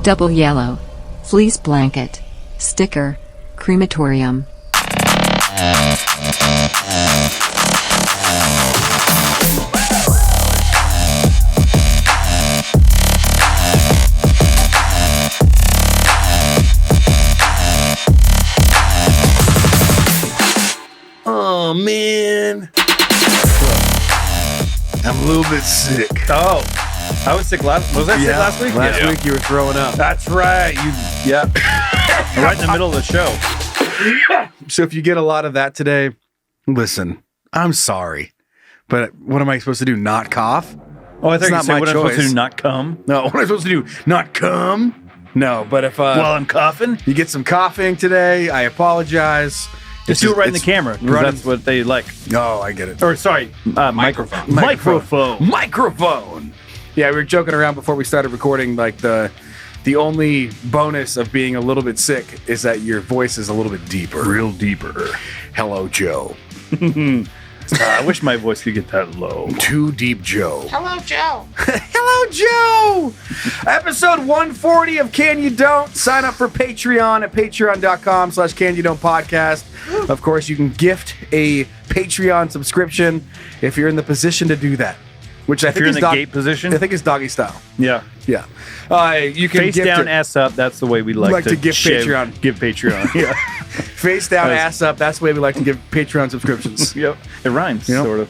double yellow, fleece blanket, sticker, crematorium. Oh, man. I'm a little bit sick. Oh, I was sick last. Was I sick last week? Last week you were throwing up. That's right. Right in the middle of the show. So if you get a lot of that today, listen, I'm sorry, but what am I supposed to do? Not cough? Oh, I thought you said what I'm supposed to do, choice. not come. No, what am I supposed to do? Not come? No, but if While I'm coughing, you get some coughing today, I apologize. just do it right in the camera. 'Cause that's what they like. Oh, I get it. Or sorry, microphone. Microphone. Yeah, we were joking around before we started recording. Like the only bonus of being a little bit sick is that your voice is a little bit deeper. Real deeper. Hello, Joe. I wish my voice could get that low. Too deep, Joe. Hello, Joe. Hello, Joe. Episode 140 of Can You Don't. Sign up for Patreon at patreon.com/Can You Don't podcast. Of course, you can gift a Patreon subscription if you're in the position to do that. Which I think you're is in the gate position? I think it's doggy style. Yeah. Yeah. You can Face gift down, it. ass up. That's the way we like to give Patreon. Give Patreon. Yeah. Face down, ass up. That's the way we like to give Patreon subscriptions. Yep. It rhymes, sort of.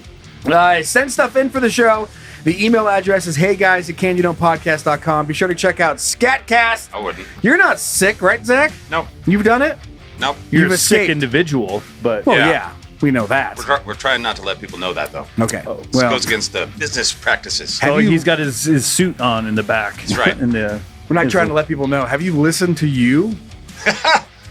Send stuff in for the show. The email address is heyguys@canyoudontpodcast.com. Be sure to check out Scatcast. I wouldn't. You're not sick, right, Zach? Nope. You've done it? Nope. You're You've a sick escaped. individual, but Well, yeah. We know that. We're trying not to let people know that, though. Okay. This Well, goes against the business practices. Have you- he's got his suit on in the back. That's right. we're not trying to let people know. Have you listened to you?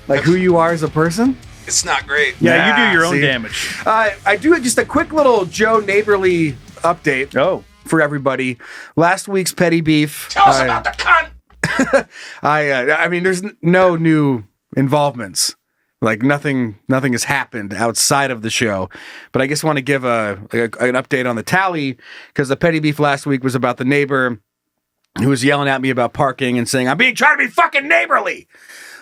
Like who you are as a person? It's not great. Yeah, you do your own see? damage. I do just a quick little Joe Neighborly update Oh. for everybody. Last week's petty beef. Tell us about the cunt. I mean, there's no new involvements. Like nothing has happened outside of the show. But I just want to give an update on the tally because the petty beef last week was about the neighbor who was yelling at me about parking and saying, trying to be fucking neighborly.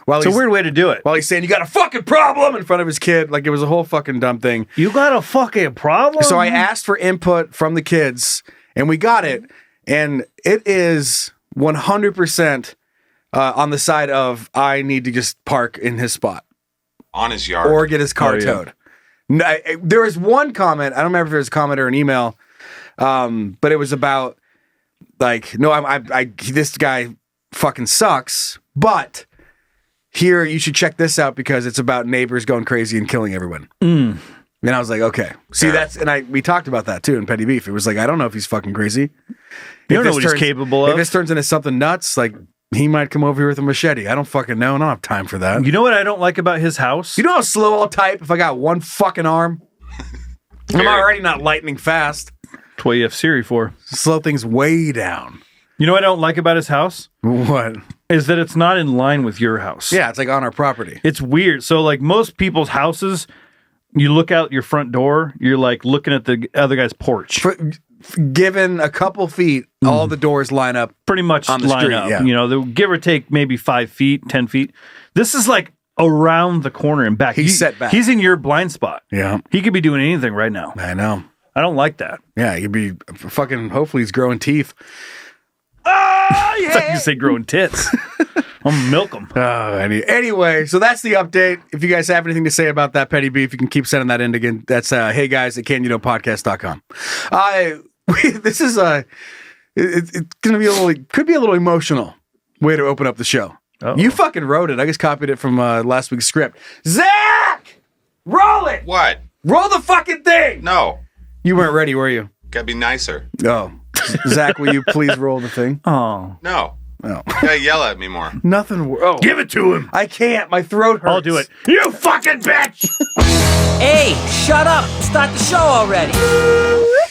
It's a weird way to do it. While he's saying, you got a fucking problem in front of his kid. Like it was a whole fucking dumb thing. You got a fucking problem? So I asked for input from the kids and we got it. And it is 100% on the side of I need to just park in his spot. On his yard. Or get his car towed. No, there was one comment. I don't remember if it was a comment or an email, but it was about like, no, this guy fucking sucks. But here, you should check this out because it's about neighbors going crazy and killing everyone. And I was like, okay, see we talked about that too in petty beef. It was like, I don't know if he's fucking crazy. You don't know what he's capable of. If this turns into something nuts, like. He might come over here with a machete. I don't fucking know. I don't have time for that. You know what I don't like about his house? You know how slow I'll type if I got one fucking arm? I'm already not lightning fast. That's what you have Siri for. Slow things way down. You know what I don't like about his house? What? Is that it's not in line with your house. Yeah, it's like on our property. It's weird. So like most people's houses, you look out your front door, you're like looking at the other guy's porch. Given a couple feet, all the doors line up. Pretty much on the line street, up. yeah. You know, they'll give or take maybe 5 feet, 10 feet. This is like around the corner and back. He's set back. He's in your blind spot. Yeah. He could be doing anything right now. I know. I don't like that. Yeah, he'd be fucking, hopefully he's growing teeth. Oh, yeah. It's like you say growing tits. I'll milk them. Anyway, so that's the update. If you guys have anything to say about that petty beef, you can keep sending that in again. That's heyguys@canyoudontpodcast.com. This is it's gonna be could be a little emotional way to open up the show. Uh-oh. You fucking wrote it. I just copied it from last week's script. Zach, roll it. What? Roll the fucking thing. No. You weren't ready, were you? Gotta be nicer. Oh, Zach, will you please roll the thing? Oh. No. Oh. You gotta yell at me more. Nothing. Oh, Give it to him. I can't. My throat hurts. I'll do it. You fucking bitch. Hey, shut up. Start the show already.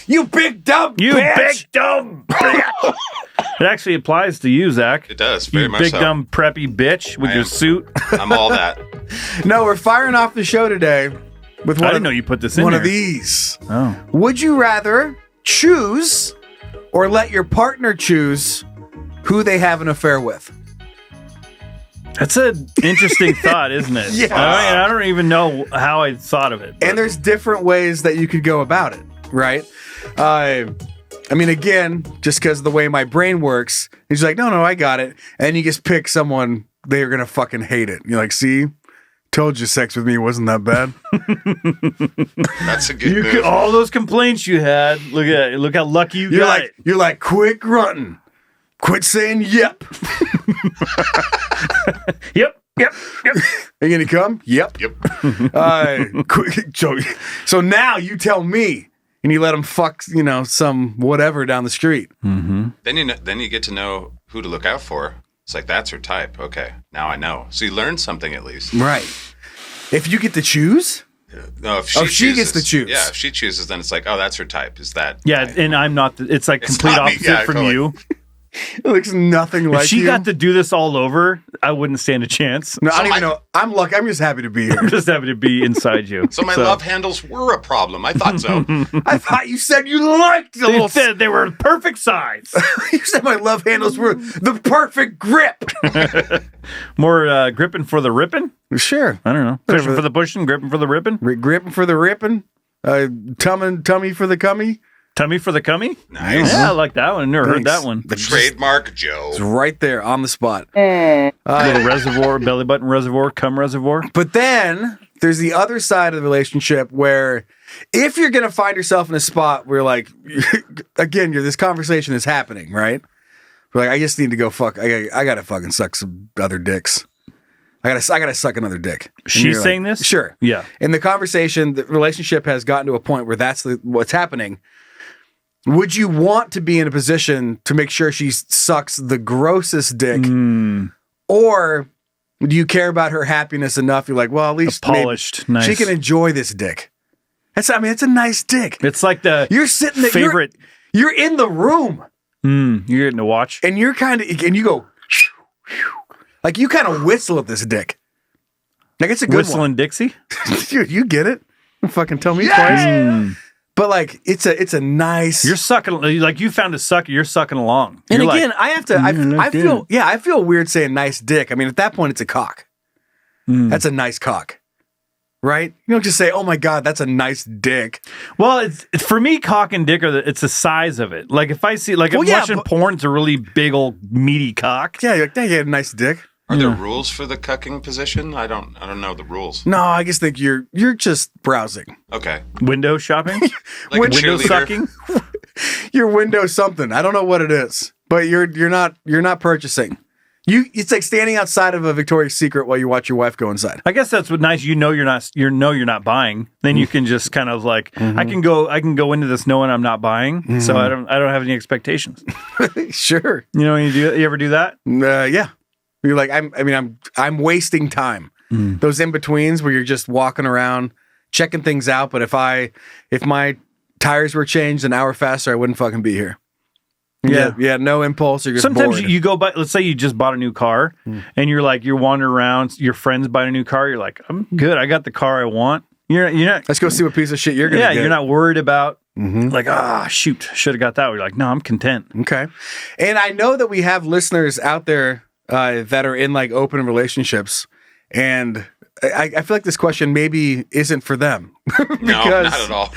You big dumb You bitch. big dumb bitch. It actually applies to you, Zach. It does, very you much big so. dumb preppy bitch with I your am. suit. I'm all that. No, we're firing off the show today with I one didn't know you put this in one there. of these. Oh. Would you rather choose or let your partner choose who they have an affair with? That's an interesting thought, isn't it? Yeah. I don't even know how I thought of it. But. And there's different ways that you could go about it, right? I mean, again, just because of the way my brain works, he's like, no, I got it. And you just pick someone, they're going to fucking hate it. You're like, see? Told you sex with me wasn't that bad. That's a good move. All those complaints you had, look how lucky you got it. You're like, quit grunting. Quit saying yep. Yep. Are you going to come? Yep. So now you tell me. And you let them fuck, some whatever down the street. Mm-hmm. Then you get to know who to look out for. It's like, that's her type. Okay, now I know. So you learn something at least. Right. If you get to choose? No, if she gets to choose. Yeah, if she chooses, then it's like, oh, that's her type. Is that? Yeah, type? and I'm not. It's like It's complete not me. opposite Yeah, from totally. you. It looks nothing like If she you. got to do this all over, I wouldn't stand a chance. No, I don't even know. I'm lucky. I'm just happy to be here. I'm just happy to be inside you. So my love handles were a problem. I thought so. I thought you said you liked the They little... said they were perfect size. You said my love handles were the perfect grip. More gripping for the ripping? Sure. I don't know. Pushing for the pushing, gripping for the ripping? Gripping for the ripping. Tummy for the cummy. Tummy for the cummy? Nice. Yeah, I like that one. Never heard Thanks. that one. The trademark Joe. It's right there on the spot. Little reservoir, belly button reservoir, cum reservoir. But then there's the other side of the relationship where if you're going to find yourself in a spot where, like, again, this conversation is happening, right? We're like, I just need to go fuck. I got to fucking suck some other dicks. I gotta suck another dick. And She's you're saying like, this? Sure. Yeah. In the conversation, the relationship has gotten to a point where that's what's happening. Would you want to be in a position to make sure she sucks the grossest dick? Or do you care about her happiness enough? You're like, well, at least polished, maybe nice. she can enjoy this dick. It's a nice dick. It's like the You're sitting there, favorite. You're in the room You're getting to watch. and you're and you go, like you kind of whistle at this dick. Like it's a good Whistling Dixie? one. Dude, you get it. Don't fucking tell me twice. But like it's a nice. You're sucking, like you found a sucker, you're sucking along. And You're again, like, I have to. I feel weird saying nice dick. I mean, at that point, it's a cock. That's a nice cock, right? You don't just say, "Oh my god, that's a nice dick." well, it's for me, cock and dick it's the size of it. Like if I see, like I'm watching porn, it's a really big old meaty cock. Yeah, you're like, "Dang, you had a nice dick." Are there rules for the cucking position? I don't know the rules. No, I just think you're just browsing. Okay. Window shopping, Like a window cheerleader. sucking. Your window something. I don't know what it is, but you're not purchasing. It's like standing outside of a Victoria's Secret while you watch your wife go inside. I guess that's what nice. You're not buying. Then you can just kind of like I can go into this knowing I'm not buying, so I don't have any expectations. Sure. You know when you ever do that? Yeah. You're like, I'm wasting time. Those in-betweens where you're just walking around, checking things out. But if my tires were changed an hour faster, I wouldn't fucking be here. Yeah. No impulse. You're just Sometimes bored. you go by. Let's say you just bought a new car, and you're wandering around. Your friends buying a new car. You're like, I'm good. I got the car I want. You're not. Let's go see what piece of shit you're gonna get. You're not worried about like shoot, should have got that. You're like, no, I'm content. Okay. And I know that we have listeners out there that are in like open relationships, and I feel like this question maybe isn't for them. No, not at all.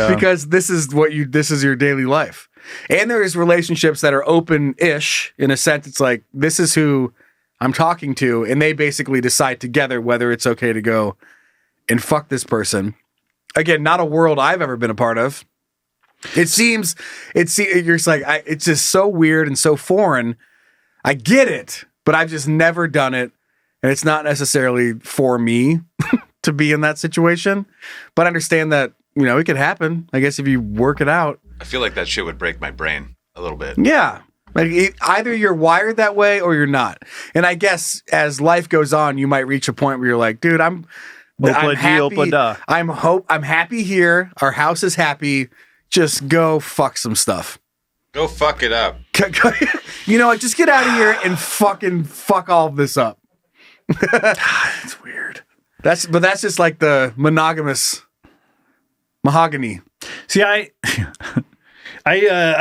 Because this is your daily life. And there's relationships that are open-ish in a sense. It's like, this is who I'm talking to, and they basically decide together whether it's okay to go and fuck this person. Again, not a world I've ever been a part of. You're just like, it's just so weird and so foreign. I get it, but I've just never done it. And it's not necessarily for me to be in that situation. But I understand that, it could happen. I guess if you work it out. I feel like that shit would break my brain a little bit. Yeah. Like either you're wired that way or you're not. And I guess as life goes on, you might reach a point where you're like, dude, I'm happy. I'm happy here. Our house is happy. Just go fuck some stuff. Go fuck it up. Just get out of here and fucking fuck all of this up. It's weird. That's just like the monogamous mahogany. See, I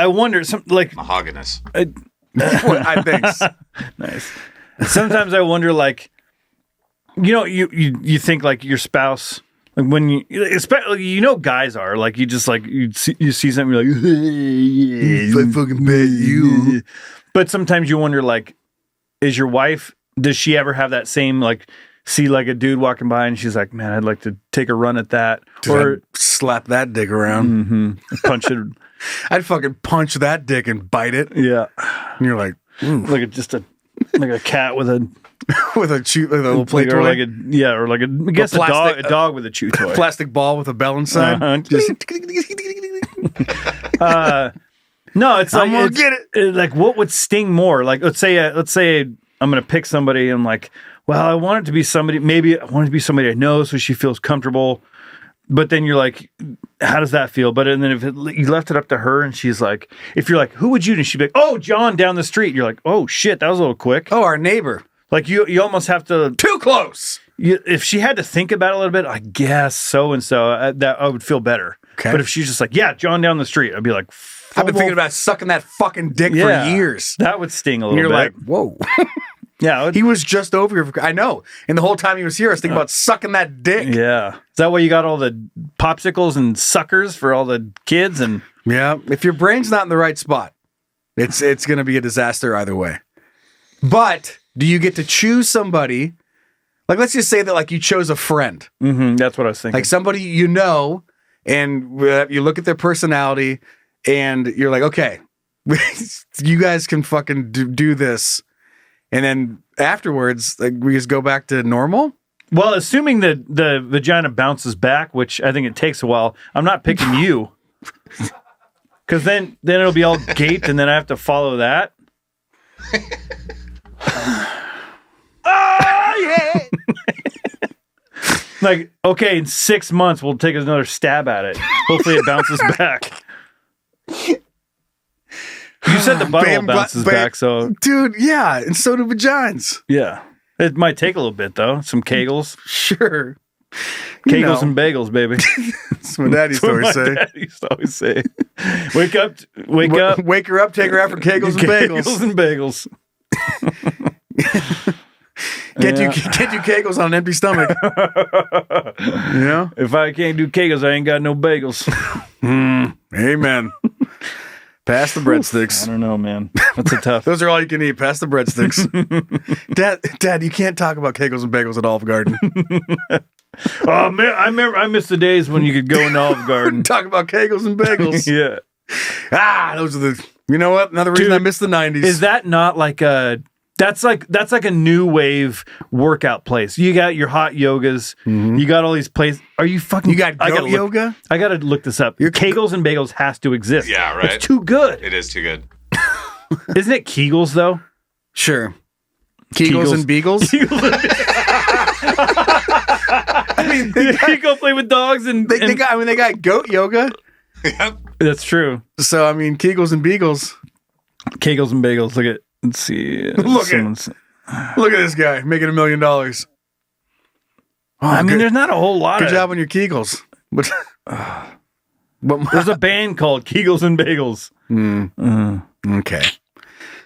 wonder like Mahoganyous. I think. nice. Sometimes I wonder like you think like your spouse, like when you, especially, guys are like, you just like, you see something, you're like, I fucking bet you. But sometimes you wonder, like, is your wife, does she ever have that same, like, see like a dude walking by and she's like, man, I'd like to take a run at that. Or slap that dick around. Punch it. I'd fucking punch that dick and bite it. Yeah. And you're like, like a cat with a with a little play toy. Or like a dog with a chew toy. A plastic ball with a bell inside. No, it's I'm like, gonna get it. Like, what would sting more? Like, let's say I'm going to pick somebody and I'm like, well, I want it to be somebody, maybe I want it to be somebody I know so she feels comfortable. But then you're like, how does that feel? But and then if you left it up to her and she's like, if you're like, who would you? And she'd be like, oh, John down the street. You're like, oh shit, that was a little quick. Oh, our neighbor. Like you almost have to. Too close. If she had to think about it a little bit, I guess so and so, that I would feel better. Okay. But if she's just like, yeah, John down the street, I'd be like, I've been thinking about sucking that fucking dick for years. That would sting a little bit. You're like, whoa. Yeah. He was just over here. I know. And the whole time he was here, I was thinking about sucking that dick. Yeah. Is that why you got all the popsicles and suckers for all the kids? And yeah. If your brain's not in the right spot, it's going to be a disaster either way. But do you get to choose somebody? Like, let's just say that like you chose a friend. Mm-hmm, that's what I was thinking. Like somebody you know, and you look at their personality and you're like, okay, you guys can fucking do this. And then afterwards, like we just go back to normal. Well, assuming that the vagina bounces back, which I think it takes a while, I'm not picking you. Because then it'll be all gaped and then I have to follow that. Oh, yeah. Like, okay, in 6 months, we'll take another stab at it. Hopefully it bounces back. You said the butthole bounces back, so... Dude, yeah, and so do vagines. Yeah. It might take a little bit, though. Some kegels. Sure. Kegels and bagels, baby. That's what Dad used to always say. Dad used to always say. Wake up. Wake her up, take her out for kegels and bagels. Kegels and bagels. Get you kegels on an empty stomach. You know? If I can't do kegels, I ain't got no bagels. Amen. Pass the breadsticks. I don't know, man. That's a tough. Those are all you can eat. Pass the breadsticks. Dad, you can't talk about kegels and bagels at Olive Garden. Oh man, I miss the days when you could go into Olive Garden. Talk about kegels and bagels. Yeah. Those are the. You know what? Another reason I miss the 90s. Is that not like a? That's like a new wave workout place. You got your hot yogas. Mm-hmm. You got all these places. Are you fucking? You got goat yoga? I gotta look this up. Your Kegels and Bagels has to exist. Yeah, right. It's too good. It is too good. Isn't it Kegels though? Sure. Kegels and Beagles. I mean, you go play with dogs and they got goat yoga. Yep. That's true. So I mean, Kegels and Beagles. Kegels and Bagels. Let's see. Look at this guy making $1 million. Oh, I mean, there's not a whole lot. Good job on your Kegels. But there's a band called Kegels and Bagels. Okay,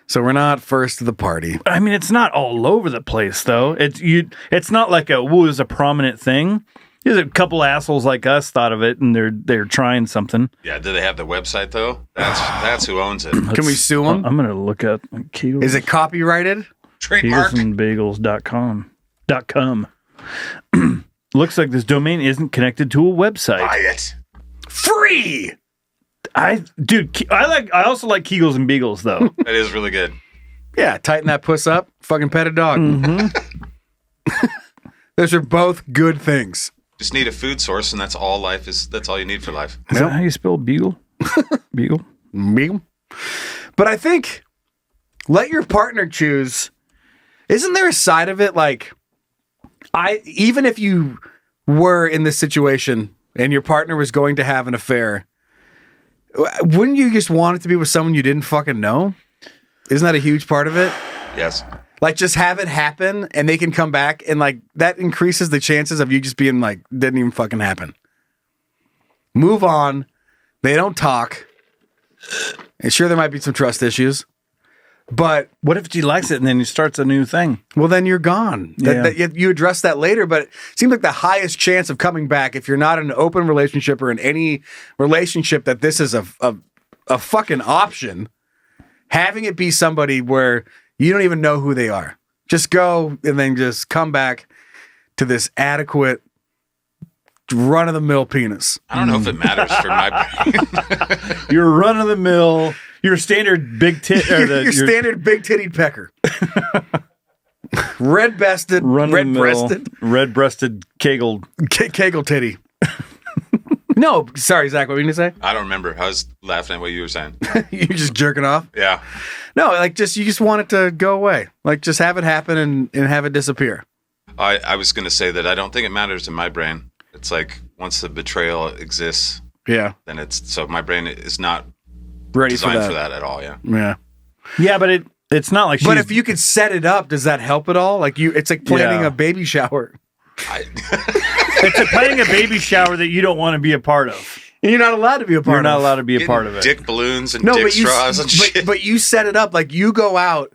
so we're not first to the party. I mean, it's not all over the place though. It's not like it's a prominent thing. There's a couple assholes like us thought of it, and they're trying something. Yeah, do they have the website though? That's who owns it. Can we sue them? I'm gonna look at Kegels. Is it copyrighted? Trademark. Kegelsandbagels.com. Looks like this domain isn't connected to a website. Buy it. Free. I also like Kegels and Beagles though. That is really good. Yeah, tighten that puss up. Fucking pet a dog. Mm-hmm. Those are both good things. Just need a food source, and that's all life is. That's all you need for life. Is that how you spell beagle? Beagle? Beagle. But I think let your partner choose. Isn't there a side of it like even if you were in this situation and your partner was going to have an affair, wouldn't you just want it to be with someone you didn't fucking know? Isn't that a huge part of it? Yes. Like, just have it happen and they can come back and, like, that increases the chances of you just being like, didn't even fucking happen. Move on. They don't talk. And sure, there might be some trust issues. But What if she likes it and then he starts a new thing? well, then you're gone. Yeah. You address that later, but it seems like the highest chance of coming back, if you're not in an open relationship or in any relationship, that this is a fucking option. Having it be somebody where you don't even know who they are. Just go and then just come back to this adequate run-of-the-mill penis. I don't know if it matters for my brain. You're run of the mill. Your standard big tit. Your standard big-tittied pecker. Red-breasted, red-breasted, kegled. Kegel titty. No, sorry, Zach, what were you going to say? I don't remember. I was laughing at what you were saying. You just jerking off? Yeah. No, like you just want it to go away. Like just have it happen and have it disappear. I was going to say that I don't think it matters in my brain. It's like once the betrayal exists, Yeah. then so my brain is not Ready designed for that at all. Yeah. Yeah. Yeah, but it's not like she's... But if you could set it up, does that help at all? Like it's like planning a baby shower. It's planning a baby shower that you don't want to be a part of. And you're not allowed to be a part of. You're not allowed to be a part of it. Dick balloons and dick straws and shit. But you set it up like you go out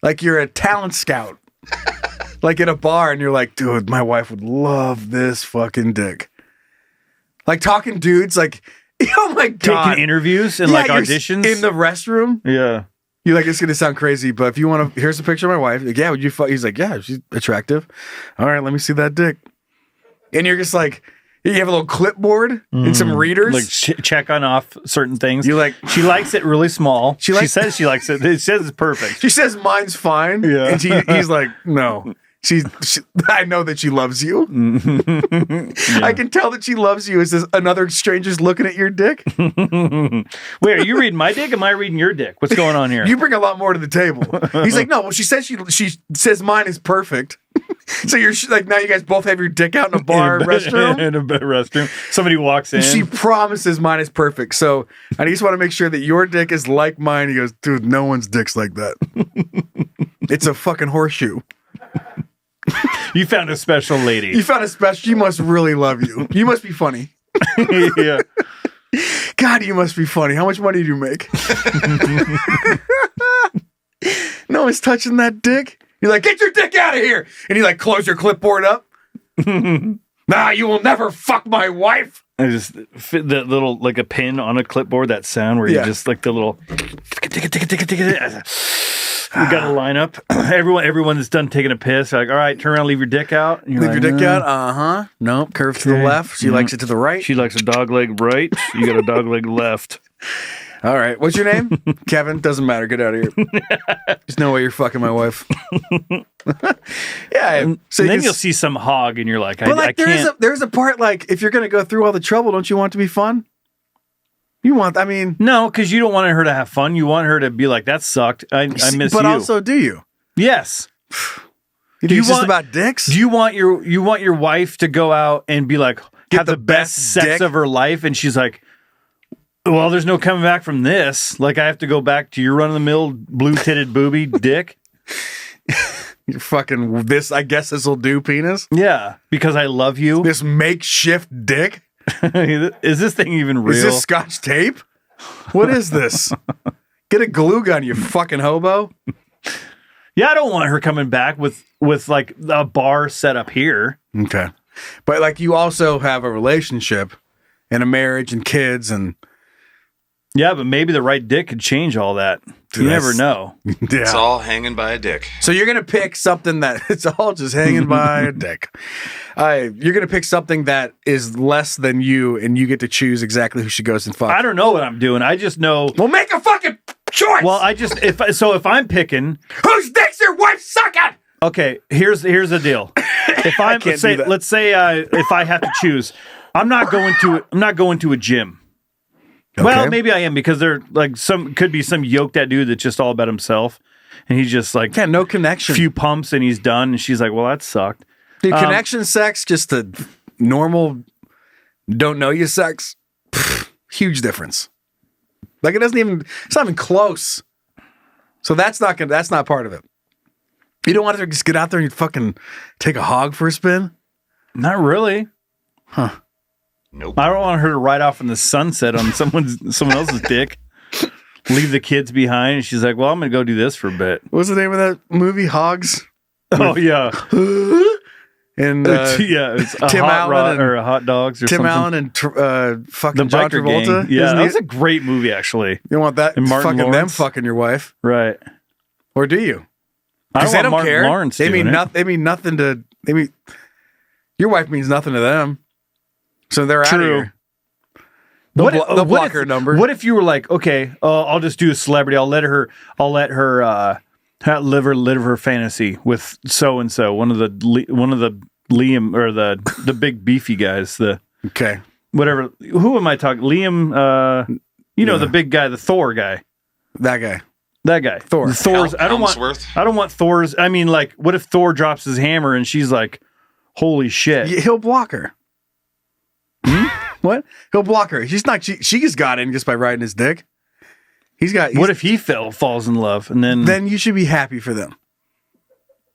like you're a talent scout. Like in a bar and you're like, dude, my wife would love this fucking dick. Like talking dudes like, oh my God. Taking interviews and like auditions. In the restroom. Yeah. You're like, it's going to sound crazy, but if you want to, here's a picture of my wife. Like, yeah, would you fuck? He's like, yeah, she's attractive. All right, let me see that dick. And you're just like, you have a little clipboard and some readers. Like check on off certain things. You're like, she likes it really small. She says she likes it. It says it's perfect. She says mine's fine. Yeah. And he's like, no. I know that she loves you. Yeah. I can tell that she loves you. Is this another stranger's looking at your dick? Wait, are you reading my dick? Am I reading your dick? What's going on here? You bring a lot more to the table. He's like, no, well, she says she says mine is perfect. So you're like, now you guys both have your dick out in a bar restroom? In a restroom. Somebody walks in. She promises mine is perfect. So I just want to make sure that your dick is like mine. He goes, dude, no one's dick's like that. It's a fucking horseshoe. You found a special lady. You found a special. She must really love you. You must be funny. Yeah. God, you must be funny. How much money do you make? No one's touching that dick. You're like, get your dick out of here. And you like close your clipboard up. Nah, you will never fuck my wife. I just fit that little, like a pin on a clipboard, that sound where you just like the little, you got to line up. Everyone that's done taking a piss, they're like, all right, turn around, leave your dick out. Leave your dick out? Uh-huh. Nope. Curve to the left. She likes it to the right. She likes a dog leg right. You got a dog leg left. All right. What's your name? Kevin? Doesn't matter. Get out of here. There's no way you're fucking my wife. Yeah. So then you'll see some hog and you're like, but like, I can't. There's a part like, if you're going to go through all the trouble, don't you want it to be fun? No, because you don't want her to have fun. You want her to be like, that sucked. I miss you. But also, do you? Yes. You think it's just about dicks? Do you want your wife to go out and be like, have the best sex dick of her life? And she's like, well, there's no coming back from this. Like, I have to go back to your run-of-the-mill blue-titted booby dick. You're fucking this, I guess this'll do penis? Yeah, because I love you. This makeshift dick? Is this thing even real? Is this Scotch tape? What is this? Get a glue gun, you fucking hobo. Yeah, I don't want her coming back with like a bar set up here. Okay. But like you also have a relationship and a marriage and kids and... Yeah, but maybe the right dick could change all that. You never know. Yeah. It's all hanging by a dick. So you're going to pick something that it's all just hanging by a dick. You're going to pick something that is less than you and you get to choose exactly who she goes and fuck. I don't know what I'm doing. I just know. Well, make a fucking choice. Well, if I'm picking, whose dick's your wife sucking? Okay, here's the deal. If I'm let's say if I have to choose, I'm not going to a gym. Okay. Well, maybe I am because there like could be some yoked that dude that's just all about himself, and he's just like no connection, few pumps and he's done, and she's like, well, that sucked. Dude, connection sex, just a normal, don't know you sex, huge difference. Like it's not even close. So that's not part of it. You don't want to just get out there and fucking take a hog for a spin? Not really. Huh. Nope. I don't want her to ride off in the sunset on someone else's dick. leave the kids behind. And she's like, well, I'm going to go do this for a bit. What's the name of that movie? Hogs? Oh, yeah. And it's a Tim hot Allen rod and- or a hot dogs or Tim something. Allen and fucking The John biker Travolta. gang. Yeah, Isn't that he- was a great movie, actually. You don't want that And Martin fucking them Lawrence. fucking your wife. Right. Or do you? I Because don't they want don't Martin care. Lawrence They doing mean, it. they mean nothing to... Your wife means nothing to them. So they're out of True. here. They'll block if, her number. What if you were like, okay, I'll just do a celebrity. I'll let her live her fantasy with so and so. One of the Liam or the big beefy guys. Okay. Whatever. Who am I talking? Liam. The big guy, the Thor guy. That guy. That guy. Thor. The Thor's. I don't want Thor's. I mean, like, what if Thor drops his hammer and she's like, holy shit. Yeah, he'll block her. What? He'll block her. She's not. She just got in just by riding his dick. What if he falls in love and then? Then you should be happy for them,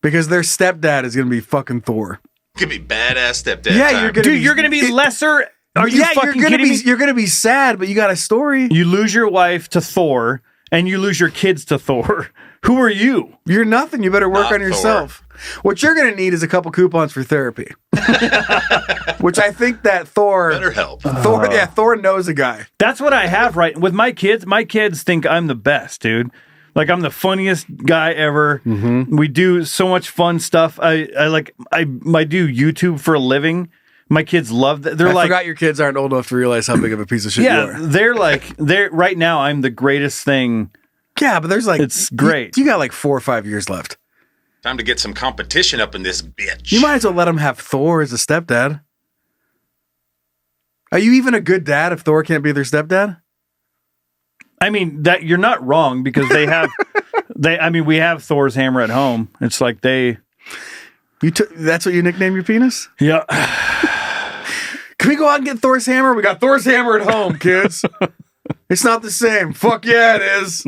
because their stepdad is going to be fucking Thor. Could be badass stepdad. Yeah, time. you're gonna be lesser. Are you fucking kidding me? You're gonna be sad, but you got a story. You lose your wife to Thor, and you lose your kids to Thor. Who are you? You're nothing. You better work Not on yourself. What you're going to need is a couple coupons for therapy, which I think that Thor Better help. Thor knows a guy. That's what I have right with my kids. My kids think I'm the best, dude. Like, I'm the funniest guy ever. Mm-hmm. We do so much fun stuff. I do YouTube for a living. My kids love that. They're I like, forgot your kids aren't old enough to realize how big of a piece of shit you yeah, are. they're right now. I'm the greatest thing. Yeah, but there's like It's great. You got like 4 or 5 years left. Time to get some competition up in this bitch. You might as well let him have Thor as a stepdad. Are you even a good dad if Thor can't be their stepdad? I mean, that you're not wrong, because they have we have Thor's hammer at home. It's like they. That's what you nicknamed your penis? Yeah. Can we go out and get Thor's hammer? We got Thor's hammer at home, kids. It's not the same. Fuck yeah, it is.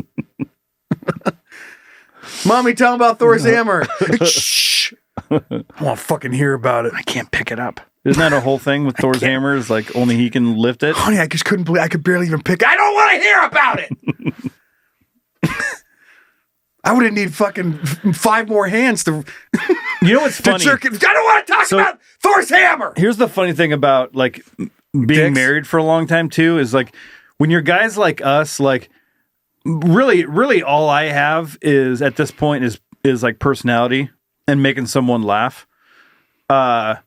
Mommy, tell him about Thor's hammer. Shh. I want to fucking hear about it. I can't pick it up. Isn't that a whole thing with Thor's hammer? Is like only he can lift it? Honey, I just couldn't believe I could barely even pick it. I don't want to hear about it. I would need fucking 5 more hands to. You know what's to funny? jerk it. I don't want to talk about Thor's hammer. Here's the funny thing about like being Dicks? married for a long time too is like when you're guys like us, like really all I have is at this point is like personality and making someone laugh. Brought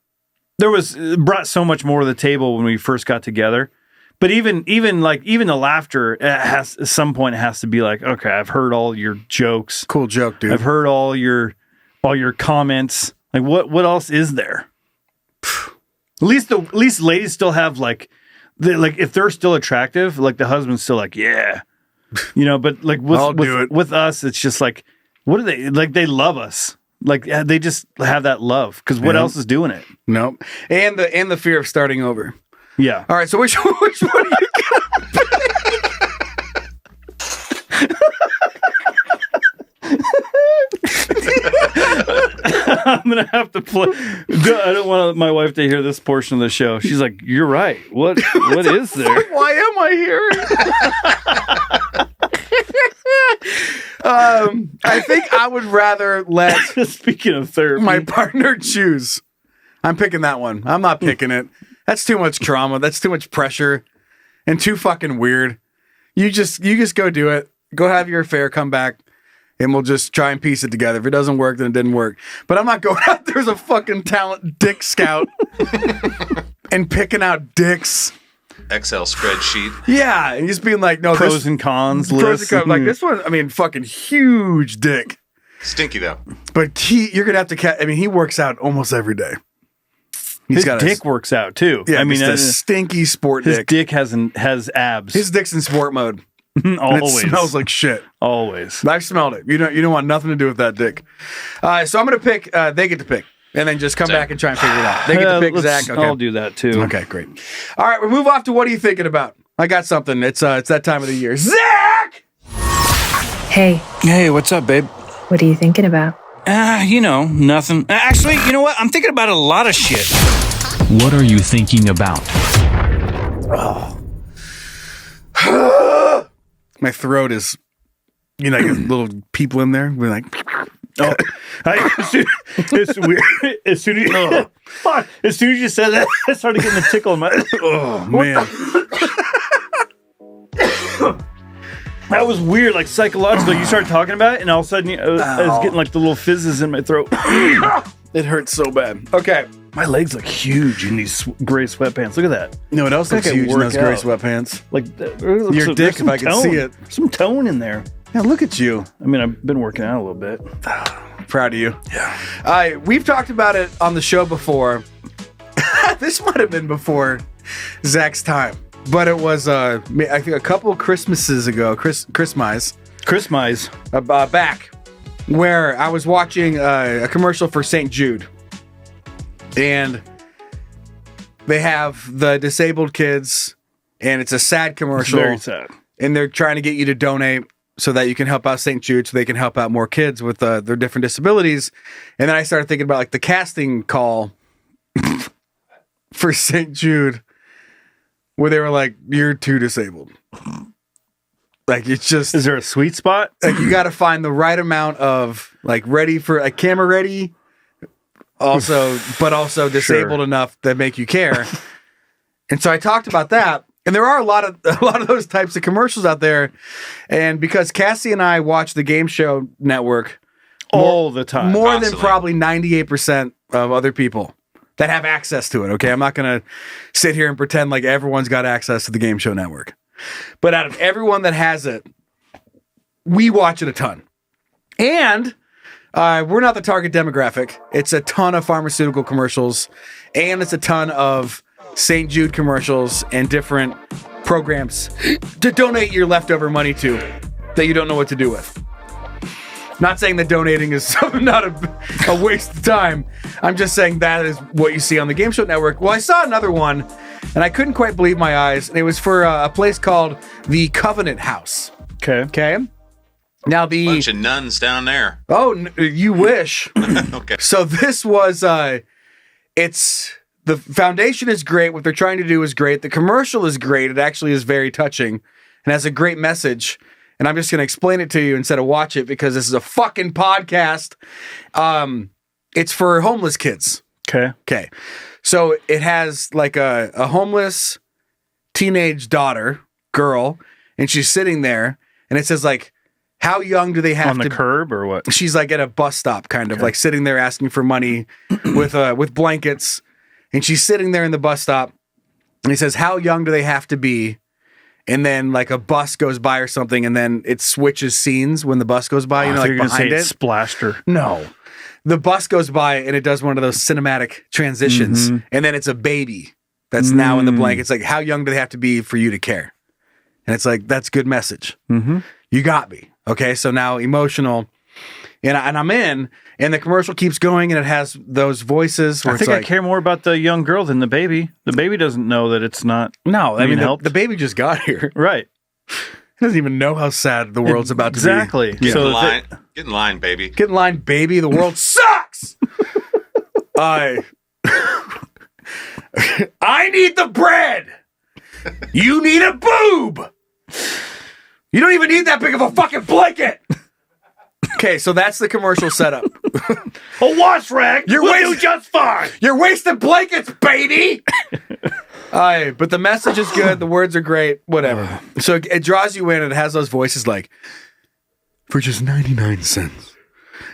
so much more to the table when we first got together. But even the laughter at some point it has to be like, okay, I've heard all your jokes. Cool joke, dude. I've heard all your comments. Like what else is there? At least ladies still have like if they're still attractive, like the husband's still like, yeah. But like with us, it's just like, what are they like? They love us. Like they just have that love because what else is doing it? Nope. And the fear of starting over. Yeah. All right. So which one do you got? I'm gonna have to play. I don't want my wife to hear this portion of the show. She's like, "You're right. What is there? Why am I here?" I think I would rather let Speaking of therapy, my partner choose. I'm picking that one. I'm not picking it. That's too much trauma. That's too much pressure, and too fucking weird. You just go do it. Go have your affair. Come back. And we'll just try and piece it together. If it doesn't work, then it didn't work. But I'm not going out there as a fucking talent dick scout and picking out dicks. Excel spreadsheet. Yeah, and just being like, no, pros and cons pros list. and cons. Like this one, I mean, fucking huge dick. Stinky though. But you're gonna have to. I mean, he works out almost every day. His dick works out too. Yeah, I mean, a stinky sport his dick. dick has abs. His dick's in sport mode. And Always it smells like shit. Always. I've smelled it. You don't want nothing to do with that dick. So I'm gonna pick. They get to pick, and then just come back and try and figure it out. They get to pick Zach. Okay. I'll do that too. Okay, great. All right, we move off to what are you thinking about? I got something. It's that time of the year. Zach! Hey, Hey, what's up, babe? what are you thinking about? Nothing. Actually, you know what? I'm thinking about a lot of shit. What are you thinking about? My throat is, you know, I get little people in there. We're like, Oh, it's weird. As soon as you said that, I started getting a tickle in my. oh man. That was weird, like psychological. You started talking about it, and all of a sudden, I was getting like the little fizzes in my throat. It hurts so bad. Okay. My legs look huge in these gray sweatpants. Look at that. You know what else looks I huge in work those gray out. sweatpants? Like Your dick, if I can see it. Some tone in there. Yeah, look at you. I mean, I've been working out a little bit. Proud of you. Yeah. We've talked about it on the show before. This might have been before Zach's time, but it was I think a couple of Christmases ago, Christmas back, where I was watching a commercial for St. Jude, and they have the disabled kids, and it's a sad commercial. It's very sad. And they're trying to get you to donate so that you can help out St. Jude, so they can help out more kids with their different disabilities. And then I started thinking about like the casting call for St. Jude, where they were like, "You're too disabled." Like, it's just, Is there a sweet spot? like, you got to find the right amount of like ready for like camera ready, also, but also disabled enough that make you care. And so I talked about that. And there are a lot of those types of commercials out there. And because Cassie and I watch the Game Show Network All the time. more than Constantly. probably 98% of other people that have access to it. Okay. I'm not going to sit here and pretend like everyone's got access to the Game Show Network. But out of everyone that has it, we watch it a ton. And we're not the target demographic. It's a ton of pharmaceutical commercials, and it's a ton of St. Jude commercials and different programs to donate your leftover money to that you don't know what to do with. Not saying that donating is not a waste of time. I'm just saying that is what you see on the Game Show Network. Well, I saw another one, and I couldn't quite believe my eyes. And it was for a place called the Covenant House. Okay. Okay. Now Bunch of nuns down there. You wish. Okay. So this was it's the foundation is great. What they're trying to do is great. The commercial is great. It actually is very touching and has a great message. And I'm just going to explain it to you instead of watch it, because this is a fucking podcast. It's for homeless kids. Okay. Okay. So it has like a homeless teenage girl, and she's sitting there, and it says like, how young do they have On the to curb or what? She's like at a bus stop, kind of like sitting there asking for money with blankets. And she's sitting there in the bus stop, and he says, how young do they have to be? And then like a bus goes by or something, and then it switches scenes when the bus goes by, you know, like behind it. Splashed her. No. The bus goes by and it does one of those cinematic transitions, and then it's a baby that's now in the blanket. It's like, how young do they have to be for you to care? And it's like, that's good message. You got me. Okay. So now emotional, and I'm in, and the commercial keeps going, and it has those voices where I think I care more about the young girl than the baby. The baby doesn't know that it's not. No, I mean, helped. the baby just got here. Right. He doesn't even know how sad the world's about to be. Exactly. Get So in line. Get in line, baby. Get in line, baby. The world sucks. I need the bread. You need a boob. You don't even need that big of a fucking blanket. Okay, so that's the commercial setup. a wash rag. You're will wasting- do just fine. You're wasting blankets, baby. But the message is good. The words are great. Whatever. So it draws you in, and it has those voices like, for just 99 cents.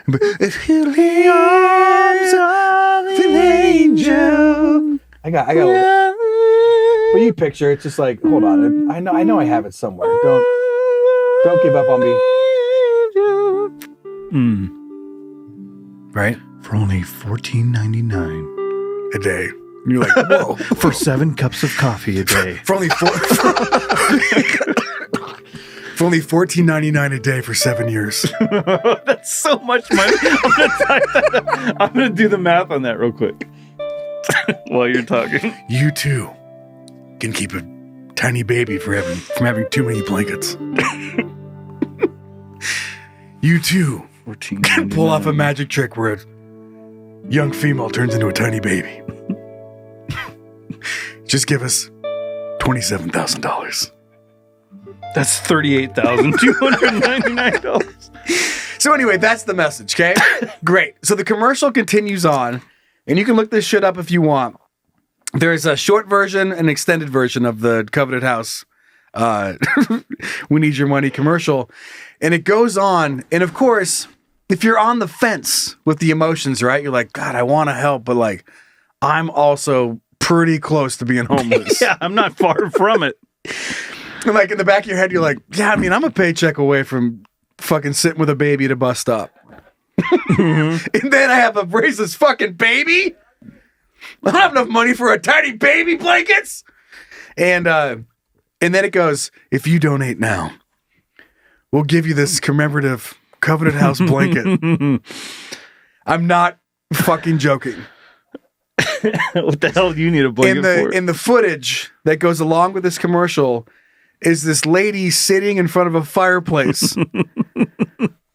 But if you leave the arms of an angel. I got. Well, you picture it's just like, hold on. I know I have it somewhere. Don't give up on me. Right? For only $14.99 A day. And you're like, whoa. for 7 cups of coffee a day. For only for only $14.99 a day for 7 years. That's so much money. I'm gonna type that up. I'm gonna do the math on that real quick while you're talking. You too can keep a tiny baby from having too many blankets. You too can pull off a magic trick where a young female turns into a tiny baby. Just give us $27,000. That's $38,299. So anyway, that's the message, okay? Great. So the commercial continues on, and you can look this shit up if you want. There's a short version and extended version of the Coveted House We Need Your Money commercial. And it goes on, and of course, if you're on the fence with the emotions, right? You're like, God, I want to help, but like, I'm also pretty close to being homeless. Yeah, I'm not far from it. And like in the back of your head, you're like, yeah, I mean, I'm a paycheck away from fucking sitting with a baby at a bus stop. And then I have to raise this fucking baby. I don't have enough money for a tiny baby blankets. And then it goes, if you donate now, we'll give you this commemorative Coveted House blanket. I'm not fucking joking. What the hell do you need a blanket for? In the footage that goes along with this commercial is this lady sitting in front of a fireplace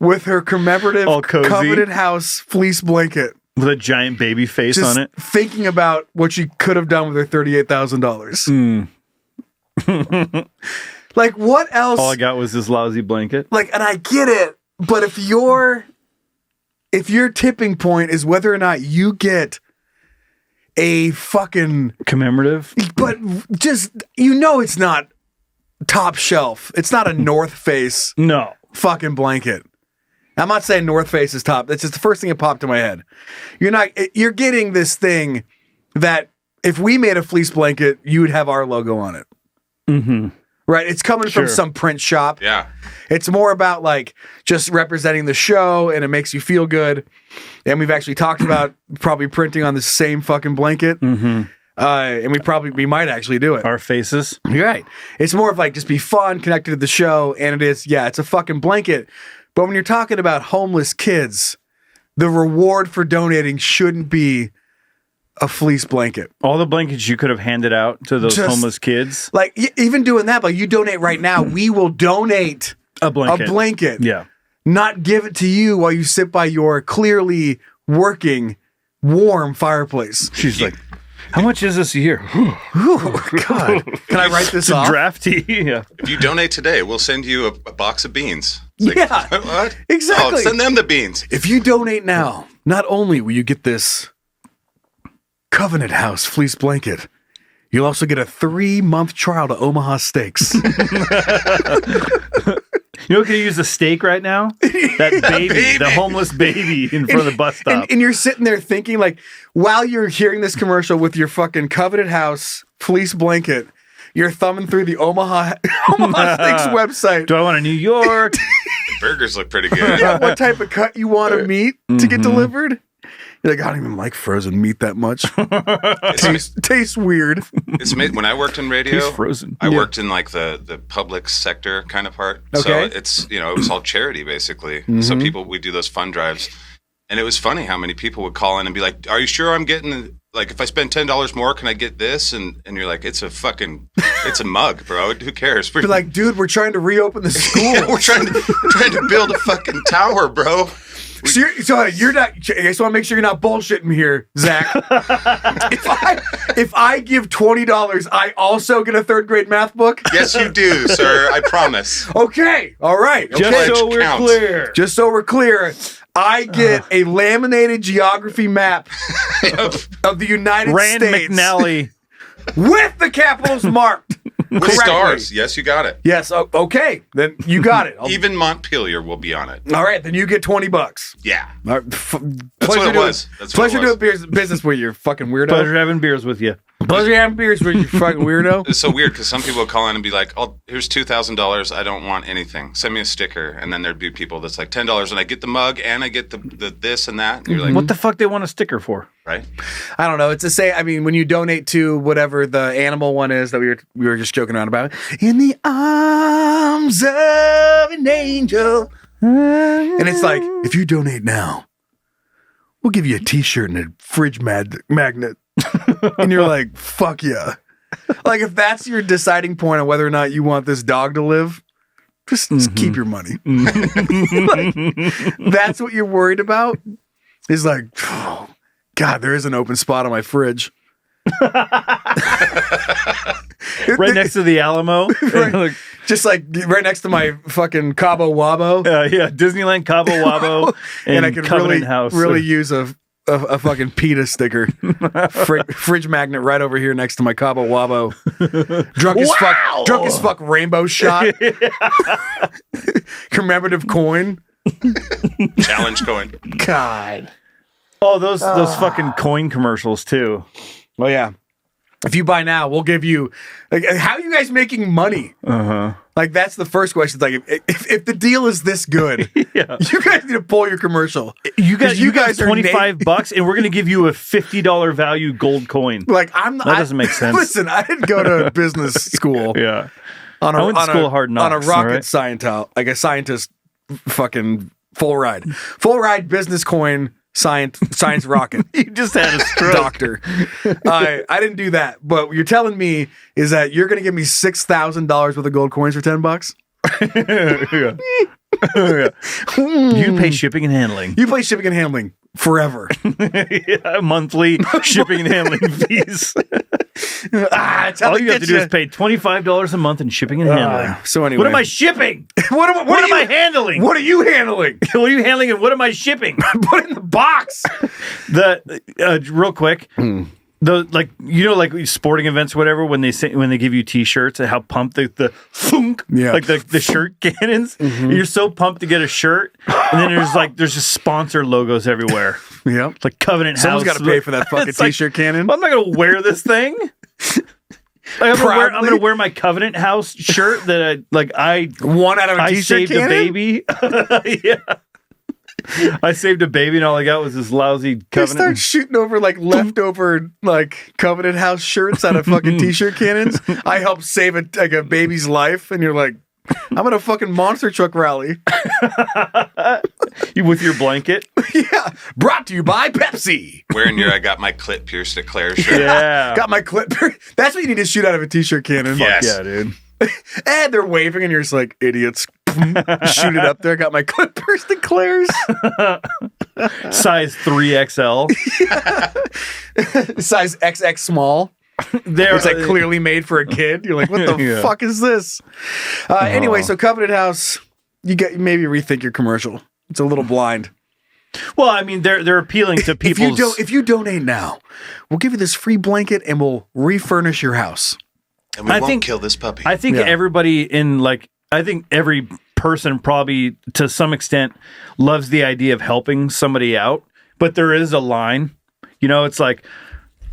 with her commemorative All cozy. Coveted House fleece blanket. With a giant baby face Just on it. thinking about what she could have done with her $38,000. Like, what else? All I got was this lousy blanket. Like, and I get it, but if your tipping point is whether or not you get a fucking Commemorative? but just it's not top shelf. It's not a North Face No. fucking blanket. I'm not saying North Face is top. That's just the first thing that popped in my head. You're getting this thing that if we made a fleece blanket, you would have our logo on it. Mm-hmm. Right? It's coming from some print shop. Yeah. It's more about like just representing the show, and it makes you feel good. And we've actually talked about probably printing on the same fucking blanket. Mm-hmm. And we might actually do it. Our faces. You're right. It's more of like just be fun, connected to the show, and it's a fucking blanket. But when you're talking about homeless kids, the reward for donating shouldn't be a fleece blanket. All the blankets you could have handed out to those homeless kids. Like, even doing that, like you donate right now, we will donate a blanket. Yeah. Not give it to you while you sit by your clearly working, warm fireplace. She's like, how much is this a year? Oh, God. Can I write this off? Drafty. Yeah. If you donate today, we'll send you a box of beans. It's Yeah. Like, what? Exactly. Oh, send them the beans. If you donate now, not only will you get this Covenant House fleece blanket, you'll also get a 3-month trial to Omaha Steaks. You know who could use a steak right now? That baby, the homeless baby in front of the bus stop. And you're sitting there thinking, like, while you're hearing this commercial with your fucking Covenant House fleece blanket, you're thumbing through the Omaha Steaks website. Do I want a New York? The burgers look pretty good. Yeah, what type of cut you want of meat to get delivered? You're like, I don't even like frozen meat that much. Tastes weird. It's made when I worked in radio. He's frozen. I worked in like the public sector kind of part. Okay. So it's it was all charity basically. So we do those fund drives, and it was funny how many people would call in and be like, "Are you sure I'm getting like if I spend $10 more, can I get this?" And you're like, it's a mug, bro. Who cares? Be like, dude, we're trying to reopen the school. Yeah, we're trying to build a fucking tower, bro. So you're not. I just want to make sure you're not bullshitting me here, Zach. if I give $20, I also get a 3rd grade math book. Yes, you do, sir. I promise. Okay, all right. Okay. Just so we're Counts. clear. Just so we're clear, I get a laminated geography map of the United Rand States McNally. with the capitals marked. With correctly. stars. Yes, you got it. Yes. Okay. Then you got it. Even Montpelier will be on it. All right. Then you get $20. Yeah. All right, That's what it was. Pleasure doing business with you, fucking weirdo. Pleasure having beers with you. Pleasure having beers with you, fucking weirdo. It's so weird because some people would call in and be like, "Oh, here's $2,000. I don't want anything. Send me a sticker." And then there'd be people that's like $10, and I get the mug and I get the this and that. And you're like, What the fuck they want a sticker for? right? I don't know. It's to say, I mean, when you donate to whatever the animal one is that we were just joking around about, in the arms of an angel. And it's like, if you donate now, we'll give you a t-shirt and a fridge magnet. And you're like, fuck yeah. Like, if that's your deciding point on whether or not you want this dog to live, just keep your money. Like, that's what you're worried about? Is like, oh, God, there is an open spot on my fridge. Right next to the Alamo. Right. Just like right next to my fucking Cabo Wabo. Yeah, Disneyland, Cabo Wabo, And I could Covenant House. really use a fucking PETA sticker. Fridge magnet right over here next to my Cabo Wabo. Drunk as fuck rainbow shot. Commemorative coin. Challenge Cohen. God. Oh, those fucking coin commercials too. Oh yeah. If you buy now, we'll give you. Like, how are you guys making money? Like that's the first question. It's like if the deal is this good, you guys need to pull your commercial. You guys are $25 $25, and we're gonna give you a $50 value gold coin. Like that doesn't make sense. Listen, I didn't go to business school. Yeah, I went to school of hard knocks on a rocket right? scientist, like a scientist, fucking full ride business coin. Science rocket. You just had a stroke. Doctor. I didn't do that, but what you're telling me is that you're going to give me $6,000 worth of gold coins for $10? You pay shipping and handling. You pay shipping and handling forever. Monthly shipping and handling fees. All you have to do is pay $25 a month in shipping and handling. So anyway. What am I shipping? What am I handling? What are you handling? What are you handling and what am I shipping? Put it in the box. Real quick. Like sporting events, or whatever, when they give you T-shirts and how pumped the thunk, like the shirt cannons. You're so pumped to get a shirt, and then there's just sponsor logos everywhere. Yeah, like Covenant House. Someone's got to pay for that fucking T-shirt cannon. I'm not gonna wear this thing. I'm gonna wear my Covenant House shirt that I won out of a T-shirt saved cannon? a baby. Yeah. I saved a baby and all I got was this lousy Covenant. They start shooting over like leftover like Covenant House shirts out of fucking T-shirt cannons. I helped save a baby's life, and you're like, I'm at a fucking monster truck rally. You with your blanket? Yeah. Brought to you by Pepsi. Wearing your I got my clit pierced at Claire shirt. Yeah. Got my clip. That's what you need to shoot out of a T-shirt cannon. Yes. Yeah, dude. And they're waving, and you're just like, idiots. Shoot it up there. Got my clip pierced at Claire's. Size 3XL. Size XX small. It's like clearly made for a kid. You're like, what the fuck is this? Anyway, so Covenant House, maybe rethink your commercial. It's a little blind. Well, I mean, they're appealing to people. If you donate now, we'll give you this free blanket and we'll refurnish your house. And we won't kill this puppy. I think everybody I think every person probably to some extent loves the idea of helping somebody out, but there is a line. You know, it's like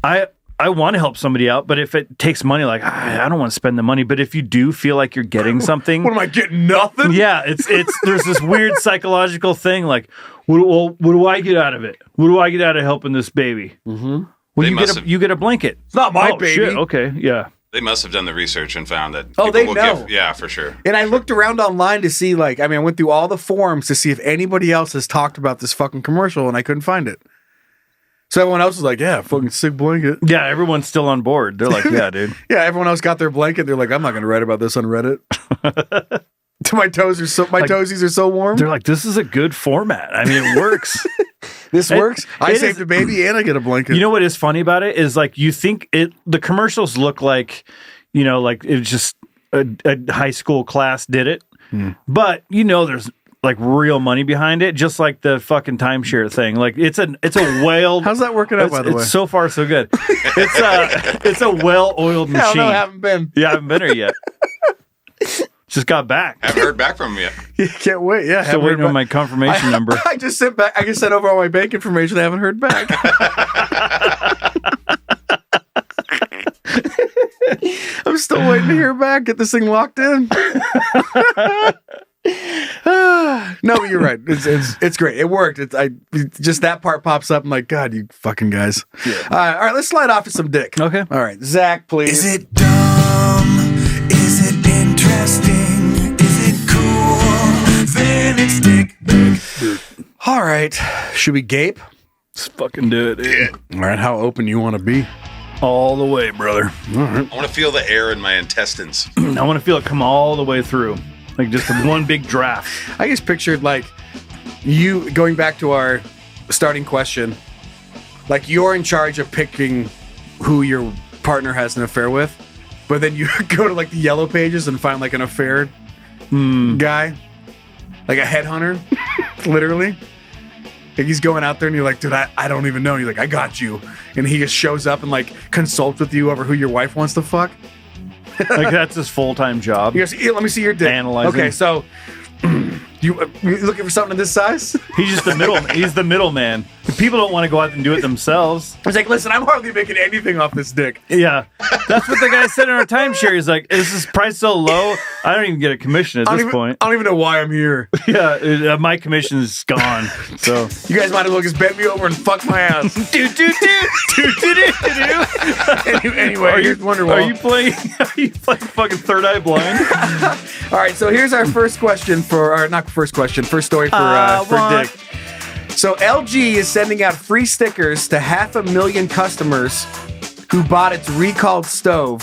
I want to help somebody out, but if it takes money, like I don't want to spend the money. But if you do feel like you're getting something, what am I getting? Nothing. Yeah, it's there's this weird psychological thing. Like, what do I get out of it? What do I get out of helping this baby? Mm-hmm. Well, you get a blanket. It's not my baby. Shit. Okay, yeah. They must have done the research and found that. They know. Yeah, for sure. And I looked around online to see, I went through all the forums to see if anybody else has talked about this fucking commercial, and I couldn't find it. So everyone else was like, yeah, fucking sick blanket. Yeah, everyone's still on board. They're like, yeah, dude. Yeah, everyone else got their blanket. They're like, I'm not going to write about this on Reddit. My toesies are so warm. They're like, this is a good format. I mean, it works. This works. I saved a baby and I get a blanket. You know what is funny about it is you think the commercials look like, like it's just a high school class did it. But there's real money behind it, just like the fucking timeshare thing. Like it's a well. How's that working out, by the way? So far, so good. It's a well-oiled machine. Hell no, I haven't been. Yeah, I haven't been there yet. Just got back. I haven't heard back from him yet. You can't wait. Yeah, still waiting on my confirmation number. I just sent back. I just sent over all my bank information. I haven't heard back. I'm still waiting to hear back. Get this thing locked in. No, you're right. It's great. It worked. Just that part pops up. I'm like, God, you fucking guys. Yeah. All right, let's slide off to some dick. Okay. All right, Zach, please. Is it dumb? Is it interesting? Is it cool? Then it's dick. All right. Should we gape? Let's fucking do it, dude. All right. How open you want to be? All the way, brother. All right. I want to feel the air in my intestines. I want to feel it come all the way through. Like just one big draft. I just pictured you going back to our starting question. Like you're in charge of picking who your partner has an affair with, but then you go to like the yellow pages and find like an affair guy, like a headhunter, literally. Like he's going out there and you're like, dude, I don't even know. And you're like, I got you. And he just shows up and like consults with you over who your wife wants to fuck. Like that's his full-time job. He goes, "Here, let me see your dick. Analyzing. Okay, so you looking for something of this size? He's just the middle. He's the middleman. People don't want to go out and do it themselves. He's like, listen, I'm hardly making anything off this dick. Yeah, that's what the guy said in our timeshare. He's like, "Is this price so low? I don't even get a commission at this point." I don't even know why I'm here. Yeah, my commission is gone. So you guys might as well just bend me over and fuck my ass. Anyway, here's Wonderwall. Are you playing fucking Third Eye Blind? All right, so here's our first question first story for Dick. So LG is sending out free stickers to 500,000 customers who bought its recalled stove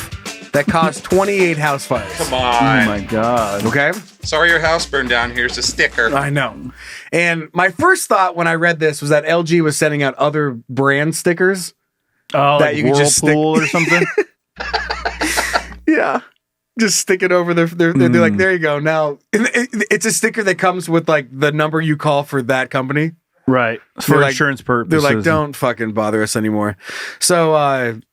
that caused 28 house fires. Come on. Oh my god. Okay? Sorry your house burned down. Here's a sticker. I know. And my first thought when I read this was that LG was sending out other brand stickers. Oh, that like you could just stick Whirlpool or something? Yeah. Just stick it over they're like, there you go. Now, it's a sticker that comes with like the number you call for that company. Right. For insurance purposes. They're like, don't fucking bother us anymore. So,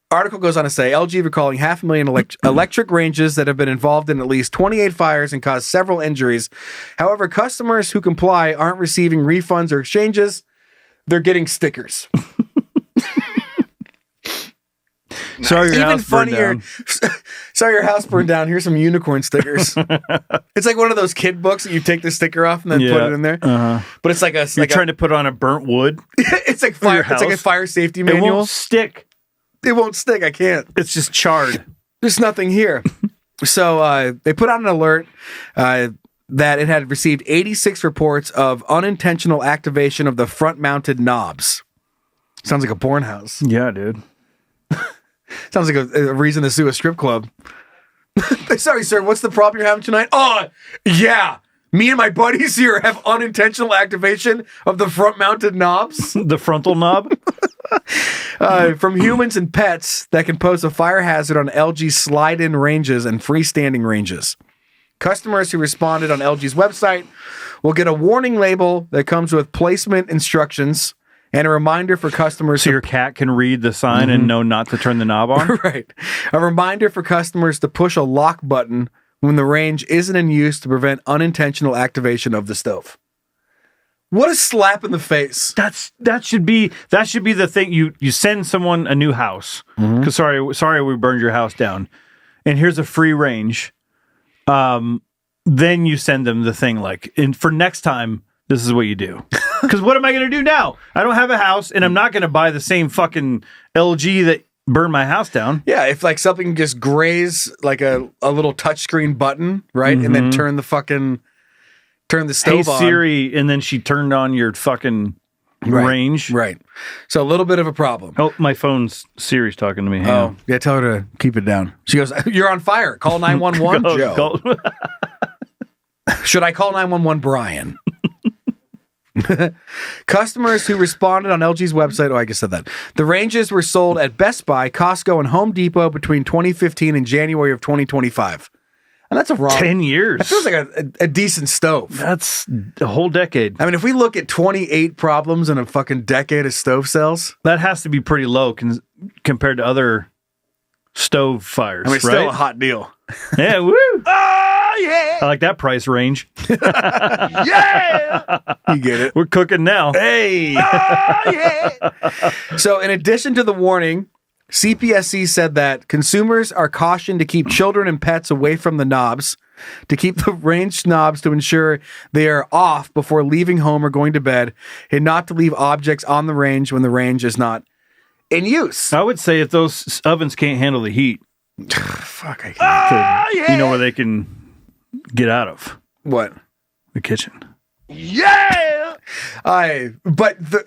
article goes on to say, LG recalling 500,000 electric ranges that have been involved in at least 28 fires and caused several injuries. However, customers who comply aren't receiving refunds or exchanges. They're getting stickers. Sorry, your Even house burned funnier. down. Sorry, your house burned down. Here's some unicorn stickers. It's like one of those kid books that you take the sticker off and then put it in there. But it's like a. You're trying to put on a burnt wood. It's like fire. It's like a fire safety manual. It won't stick. It won't stick. I can't. It's just charred. There's nothing here. So they put out an alert that it had received 86 reports of unintentional activation of the front-mounted knobs. Sounds like a porn house. Yeah, dude. Sounds like a reason to sue a strip club. Sorry, sir. What's the problem you're having tonight? Oh, yeah. Me and my buddies here have unintentional activation of the front-mounted knobs. The frontal knob? From humans and pets that can pose a fire hazard on LG slide-in ranges and freestanding ranges. Customers who responded on LG's website will get a warning label that comes with placement instructions and a reminder for customers. So your cat can read the sign and know not to turn the knob on? Right. A reminder for customers to push a lock button when the range isn't in use to prevent unintentional activation of the stove. What a slap in the face. That should be the thing. You send someone a new house. Because sorry we burned your house down. And here's a free range. Then you send them the thing like, and for next time, this is what you do. Because what am I going to do now? I don't have a house, and I'm not going to buy the same fucking LG that burned my house down. Yeah, if like something just graze like a little touchscreen button, right? And then turn the stove on. Hey Siri, and then she turned on your fucking range. Right. So a little bit of a problem. Oh, my phone's Siri's talking to me. Oh, yeah, tell her to keep it down. She goes, you're on fire. Call 911, Joe. Should I call 911, Brian? Customers who responded on LG's website, I just said that. The ranges were sold at Best Buy, Costco, and Home Depot between 2015 and January of 2025. And that's a wrong 10 years. That feels like a decent stove. That's a whole decade. I mean, if we look at 28 problems in a fucking decade of stove sales, that has to be pretty low compared to other stove fires. I mean, it's still a hot deal. Yeah, woo! Oh, yeah! I like that price range. Yeah! You get it. We're cooking now. Hey! Oh, yeah! So, in addition to the warning, CPSC said that consumers are cautioned to keep children and pets away from the knobs, to keep the range knobs to ensure they are off before leaving home or going to bed, and not to leave objects on the range when the range is not in use. I would say if those ovens can't handle the heat, fuck, I can't. you know where they can get out of? What? The kitchen. Yeah!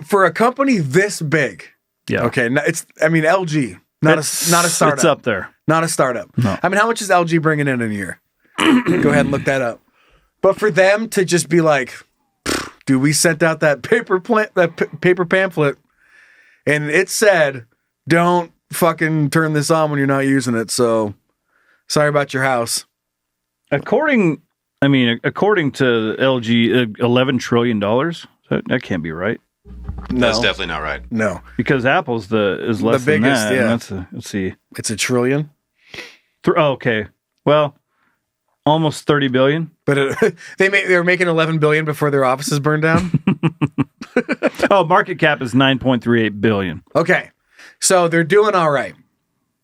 For a company this big, yeah. Okay, LG, not a startup. It's up there. Not a startup. No. I mean, how much is LG bringing in a year? Go ahead and look that up. But for them to just be like, dude, we sent out that paper pamphlet, and it said, don't fucking turn this on when you're not using it. So Sorry about your house. According to LG, $11 trillion. That can't be right. No. That's definitely not right. No. Because Apple's is less The biggest, than that. yeah. Let's see. It's $1 trillion. Okay. Well, almost 30 billion. But they were making 11 billion before their offices burned down. Oh, market cap is 9.38 billion. Okay. So they're doing all right.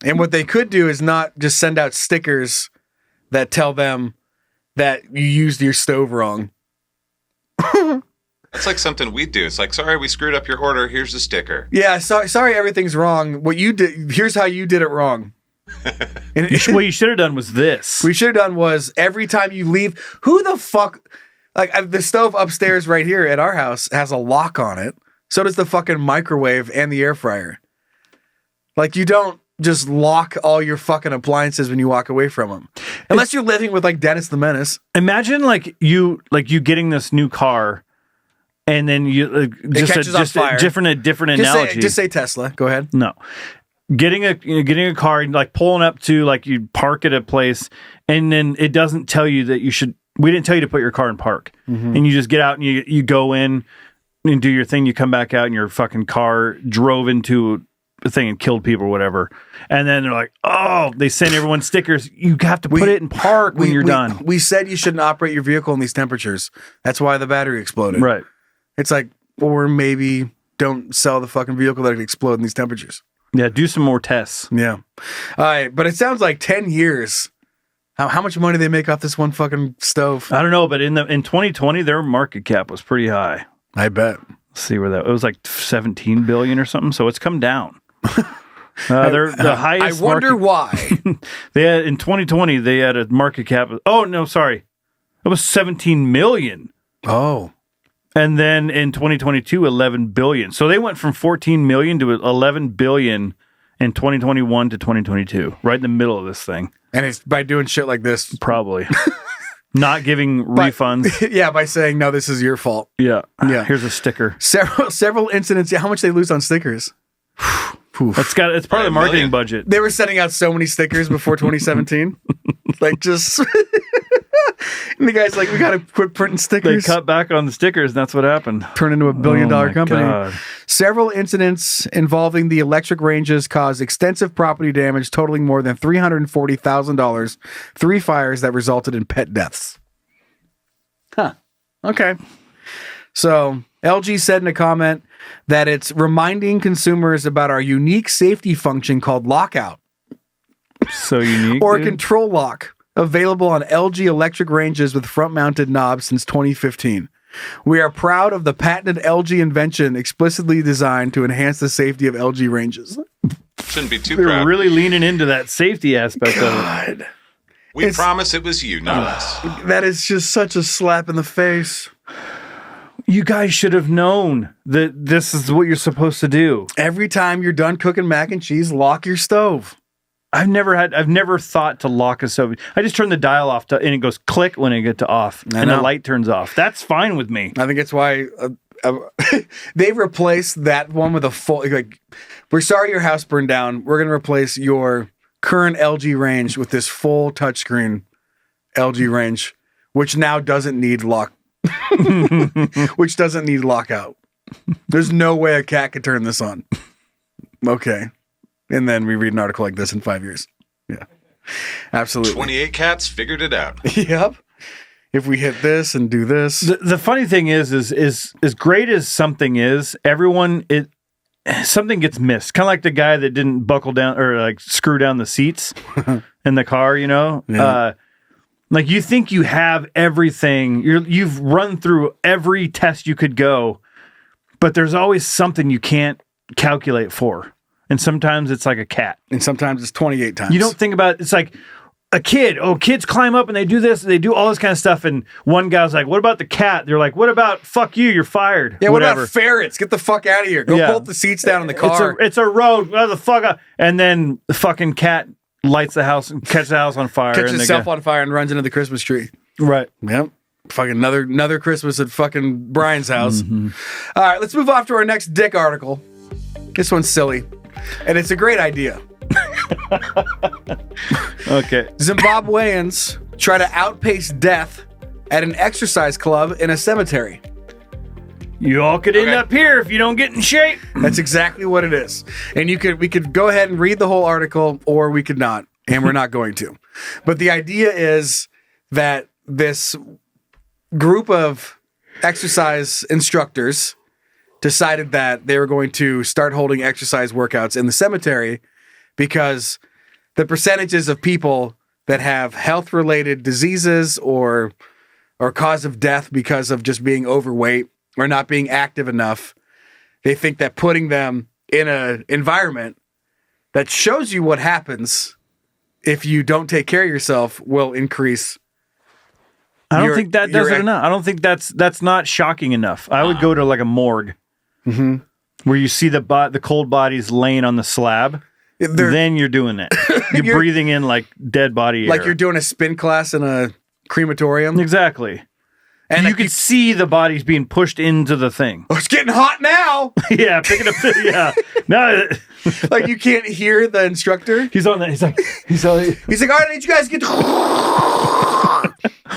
And what they could do is not just send out stickers that tell them that you used your stove wrong. That's like something we do. It's like, sorry, we screwed up your order. Here's the sticker. Yeah, sorry everything's wrong. What you did, here's how you did it wrong. And What you should have done was this. we should have done was every time you leave, who the fuck, like the stove upstairs right here at our house has a lock on it. So does the fucking microwave and the air fryer. Like you don't just lock all your fucking appliances when you walk away from them. Unless you're living with like Dennis the Menace. Imagine like you getting this new car, and then you catches on fire. a different analogy. Just say Tesla. Go ahead. No, getting a car and like pulling up to like you park at a place, and then it doesn't tell you that you should. We didn't tell you to put your car in park, and you just get out and you go in and do your thing. You come back out and your fucking car drove into a thing and killed people or whatever. And then they're like, oh, they send everyone stickers. You have to put it in park when you're done. We said you shouldn't operate your vehicle in these temperatures. That's why the battery exploded. Right. It's like, or maybe don't sell the fucking vehicle that could explode in these temperatures. Yeah, do some more tests. Yeah. All right, but it sounds like 10 years. How much money they make off this one fucking stove? I don't know, but in 2020, their market cap was pretty high. I bet. Let's see where it was like 17 billion or something. So it's come down. They're the highest. I wonder why. They had in 2020 they had a market cap. Oh no, sorry, it was 17 million. Oh, and then in 2022, 11 billion. So they went from 14 million to 11 billion in 2021 to 2022, right in the middle of this thing. And it's by doing shit like this, probably not giving refunds. Yeah, by saying no, this is your fault. Yeah. Here's a sticker. Several incidents. How much they lose on stickers? It's part of the marketing budget. They were sending out so many stickers before 2017. Like just and the guy's like, we gotta quit printing stickers. They cut back on the stickers, and that's what happened. Turn into $1 billion company. God. Several incidents involving the electric ranges caused extensive property damage totaling more than $340,000. 3 fires that resulted in pet deaths. Huh. Okay. So LG said in a comment that it's reminding consumers about our unique safety function called lockout. So unique. Or control lock, available on LG electric ranges with front-mounted knobs since 2015. We are proud of the patented LG invention explicitly designed to enhance the safety of LG ranges. Shouldn't be too They're proud. really leaning into that safety aspect of it. We promise it was you, not us. That is just such a slap in the face. You guys should have known that this is what you're supposed to do. Every time you're done cooking mac and cheese, lock your stove. I've never thought to lock a stove. I just turn the dial off and it goes click when I get to off, and the light turns off. That's fine with me. I think it's why they replaced that one with a full. Like, we're sorry your house burned down. We're gonna replace your current LG range with this full touchscreen LG range, which now doesn't need which doesn't need lockout. There's no way a cat could turn this on. Okay. And then we read an article like this in 5 years. Yeah. Absolutely. 28 cats figured it out. Yep. If we hit this and do this. The funny thing is as great as something is, something gets missed. Kind of like the guy that didn't buckle down or like screw down the seats in the car, you know? Yeah. Like you think you have everything. You've run through every test you could go, but there's always something you can't calculate for. And sometimes it's like a cat. And sometimes it's 28 times. You don't think about it's like a kid. Oh, kids climb up and they do this, they do all this kind of stuff. And one guy's like, what about the cat? They're like, what about fuck you, you're fired. Yeah, whatever. what about ferrets? Get the fuck out of here. Go bolt the seats down in the car. It's a road. What the fuck? And then the fucking cat lights the house and catches the house on fire. Catches itself on fire and runs into the Christmas tree. Right. Yep. Fucking another Christmas at fucking Brian's house. Mm-hmm. All right, let's move off to our next dick article. This one's silly. And it's a great idea. Okay. Zimbabweans try to outpace death at an exercise club in a cemetery. You all could end Okay. up here if you don't get in shape. That's exactly what it is. And we could go ahead and read the whole article, or we could not, and we're not going to. But the idea is that this group of exercise instructors decided that they were going to start holding exercise workouts in the cemetery because the percentages of people that have health-related diseases or cause of death because of just being overweight or not being active enough, they think that putting them in an environment that shows you what happens if you don't take care of yourself will increase. I don't think that does it enough. I don't think that's not shocking enough. I would go to like a morgue where you see the cold bodies laying on the slab. Then you're doing it. You're breathing in like dead body air. Like you're doing a spin class in a crematorium. Exactly. And you could see the bodies being pushed into the thing. Oh, it's getting hot now. Yeah, picking up. Yeah, no, Like you can't hear the instructor. he's on that. He's like, All right, I need you guys to get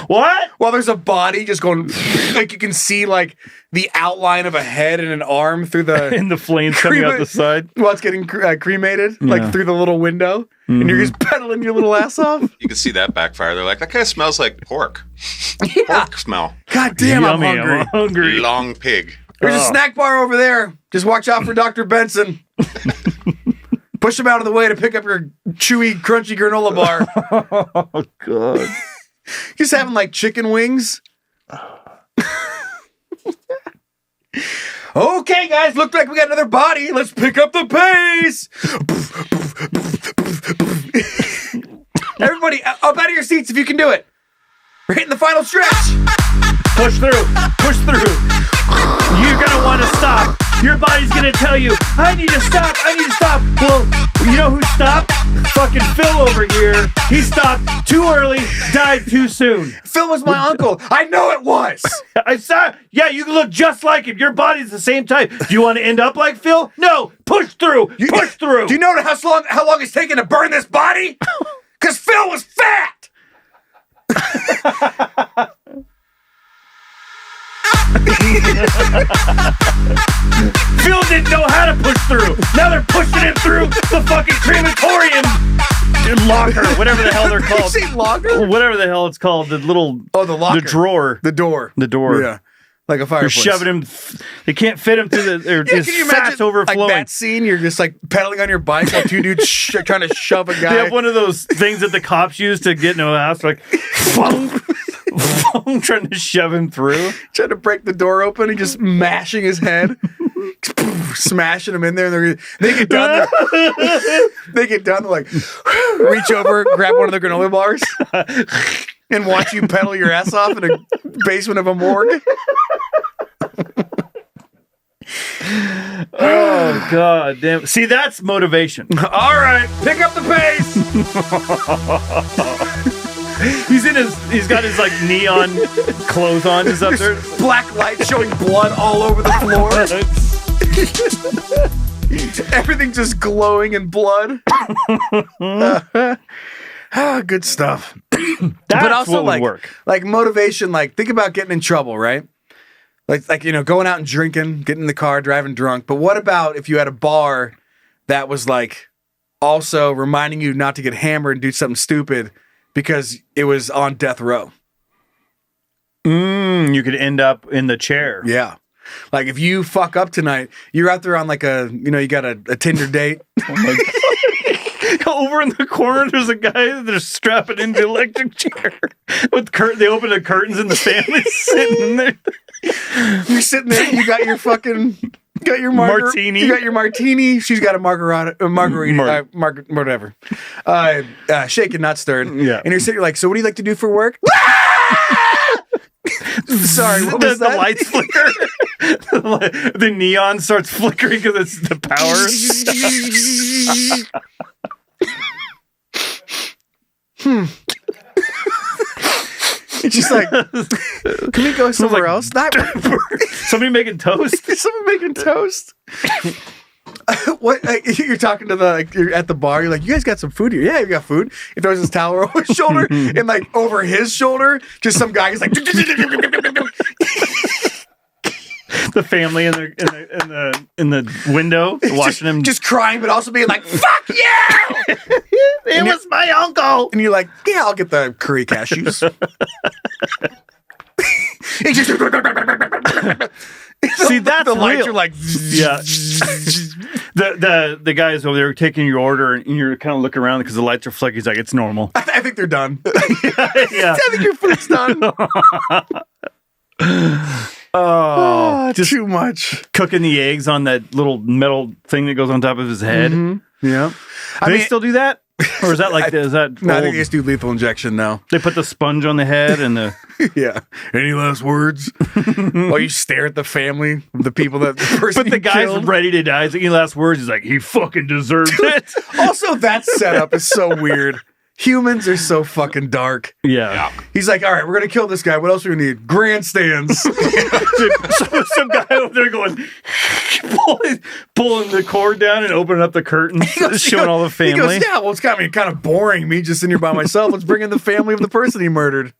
what? while there's a body just going, like you can see like the outline of a head and an arm through the And the flames coming out the side. while it's getting cremated, like through the little window, and you're just pedaling your little ass off. You can see that backfire. They're like, that kind of smells like pork. Yeah. Pork smell. God damn, I'm Yummy, hungry. I'm hungry. Long pig. There's a snack bar over there. Just watch out for Dr. Benson. Push him out of the way to pick up your chewy, crunchy granola bar. Oh god. Just having like chicken wings. Okay, guys, look like we got another body. Let's pick up the pace. Everybody, up out of your seats if you can do it. We're hitting the final stretch. Push through. Push through. You're gonna want to stop. Your body's gonna tell you, I need to stop. I need to stop. Well, you know who stopped? Fucking Phil over here. He stopped too early, died too soon. Phil was my uncle. I know it was. I saw. Yeah, you look just like him. Your body's the same type. Do you want to end up like Phil? No. Push through. Push through. Do you know how long it's taken to burn this body? Because Phil was fat. Phil didn't know how to push through. Now they're pushing him through the fucking crematorium locker, whatever the hell they're called. Did you say locker? Whatever the hell it's called. The little the locker. the drawer. The door. Yeah. Like a They're fireplace. shoving him. They can't fit him through the. Yeah, His can you fat's imagine overflowing. like that scene? You're just like pedaling on your bike while two dudes trying to shove a guy. They have one of those things that the cops use to get into a house, like trying to shove him through. Trying to break the door open and just mashing his head, smashing him in there. And they get done. They get done. They're like, reach over, grab one of the granola bars, and watch you pedal your ass off in a basement of a morgue. Oh god damn! See, that's motivation. All right, pick up the pace. He's got his like neon clothes on. He's up there. Black light showing blood all over the floor. Everything just glowing in blood. Good stuff. But also what would work. like motivation, like think about getting in trouble, right? Like you know, going out and drinking, getting in the car, driving drunk. But what about if you had a bar that was like also reminding you not to get hammered and do something stupid because it was on death row? You could end up in the chair. Yeah. Like if you fuck up tonight, you're out there on like you got a Tinder date. Oh my god. Over in the corner, there's a guy that's strapping into the electric chair with They open the curtains and the family's sitting in there. You're sitting there. You got your Martini. You got your martini. She's got a margarita, whatever. Shaken, not stirred. Yeah. And you're sitting like, so what do you like to do for work? Sorry, what was that? The lights flicker. The neon starts flickering because it's the power. It's just like, can we go somewhere else? Somebody making toast. Someone making toast. What you're talking to you're at the bar, you're like, you guys got some food here? Yeah, you got food. He throws his towel over his shoulder, and like over his shoulder, just some guy is like The family in the window watching him just crying, but also being like, fuck you! It was my uncle. And you're like, yeah, I'll get the curry cashews. He just See, that's the lights real. are like, Yeah. The guys over there taking your order, and you're kind of looking around because the lights are flicking. He's like, it's normal. I think they're done. Yeah. I think your food's done. Oh, just too much. cooking the eggs on that little metal thing that goes on top of his head. Yeah. Do they still do that? Or is that like, is that No, I old? think they just do lethal injection now. They put the sponge on the head and the... Yeah. Any last words? While you stare at the family, the people that the person But the you guy's killed. ready to die. He's like, any last words? He's like, he fucking deserves it. Also, that setup is so weird. Humans are so fucking dark. Yeah. He's like, all right, we're going to kill this guy. What else do we need? Grandstands. Some guy over there going, pulling the cord down and opening up the curtains, showing all the family. He goes, yeah, well, it's kind of boring, me just sitting here by myself. Let's bring in the family of the person he murdered.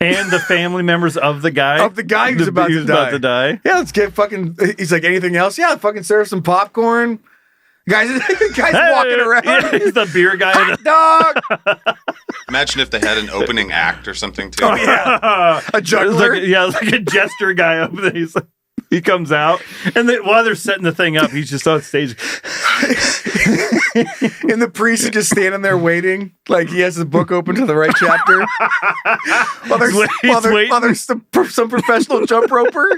And the family members of the guy. Of the guy who's about to die. Yeah, let's get fucking... He's like, anything else? Yeah, fucking serve some popcorn. Guys walking around. Yeah, he's the beer guy. Hot dog! Imagine if they had an opening act or something too. Oh, yeah. A juggler? Like a jester guy over there. He's like, he comes out, and then while they're setting the thing up, he's just on stage. And the priest is just standing there waiting, like he has his book open to the right chapter. while there's some professional jump roper.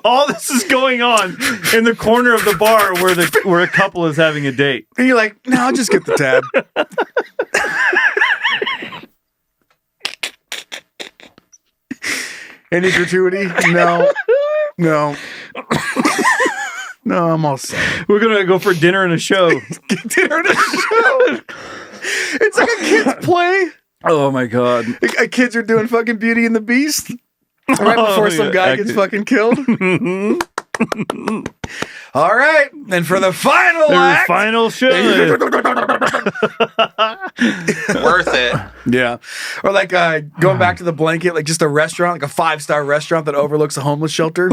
All this is going on in the corner of the bar where a couple is having a date. And you're like, no, I'll just get the tab. Any gratuity? No. No, I'm all set. We're gonna go for dinner and a show. Dinner and a show. It's like a kid's play. Oh my god! Kids are doing fucking Beauty and the Beast right before some guy gets fucking killed. All right, and for the final act, final show, Worth it. yeah, or like going back to the blanket, like just a restaurant, like a 5-star restaurant that overlooks a homeless shelter.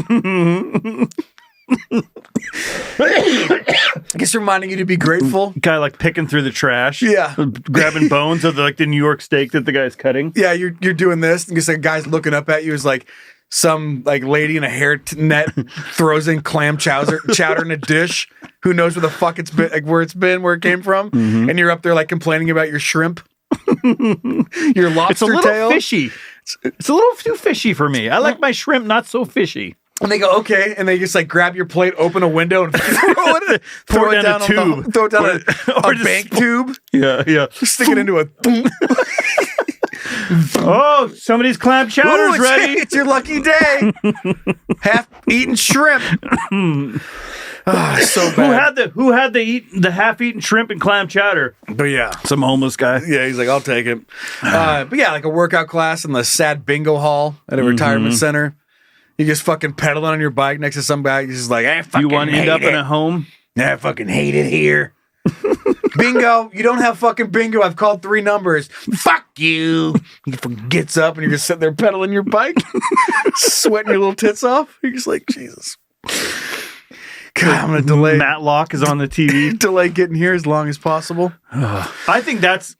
I guess reminding you to be grateful. Guy like picking through the trash, Yeah. grabbing bones of the New York steak that the guy's cutting. Yeah, you're doing this, and just a guy's looking up at you is like some like lady in a hair net throws in clam chowder in a dish. Who knows where the fuck it's been, like where it came from, and you're up there like complaining about your shrimp, your lobster It's a little tail. fishy. It's a little too fishy for me. I like my shrimp not so fishy. And they go, okay, and they just like grab your plate, open a window, and throw it down a tube, throw it down a bank tube. Yeah. Stick it into a. Oh, somebody's clam chowder's ready. It's your lucky day. Half-eaten shrimp. So bad. Who had the half-eaten shrimp and clam chowder? But yeah. Some homeless guy. Yeah, he's like, I'll take it. But yeah, like a workout class in the sad bingo hall at a retirement center. You just fucking pedaling on your bike next to some guy. He's just like, I fucking You want to end hate up it. in a home? Yeah, I fucking hate it here. Bingo. You don't have fucking bingo. I've called 3 numbers. Fuck you. He gets up and you're just sitting there pedaling your bike, sweating your little tits off. You're just like, Jesus. God, I'm going to delay. Matlock is on the TV. Delay getting here as long as possible. I think that's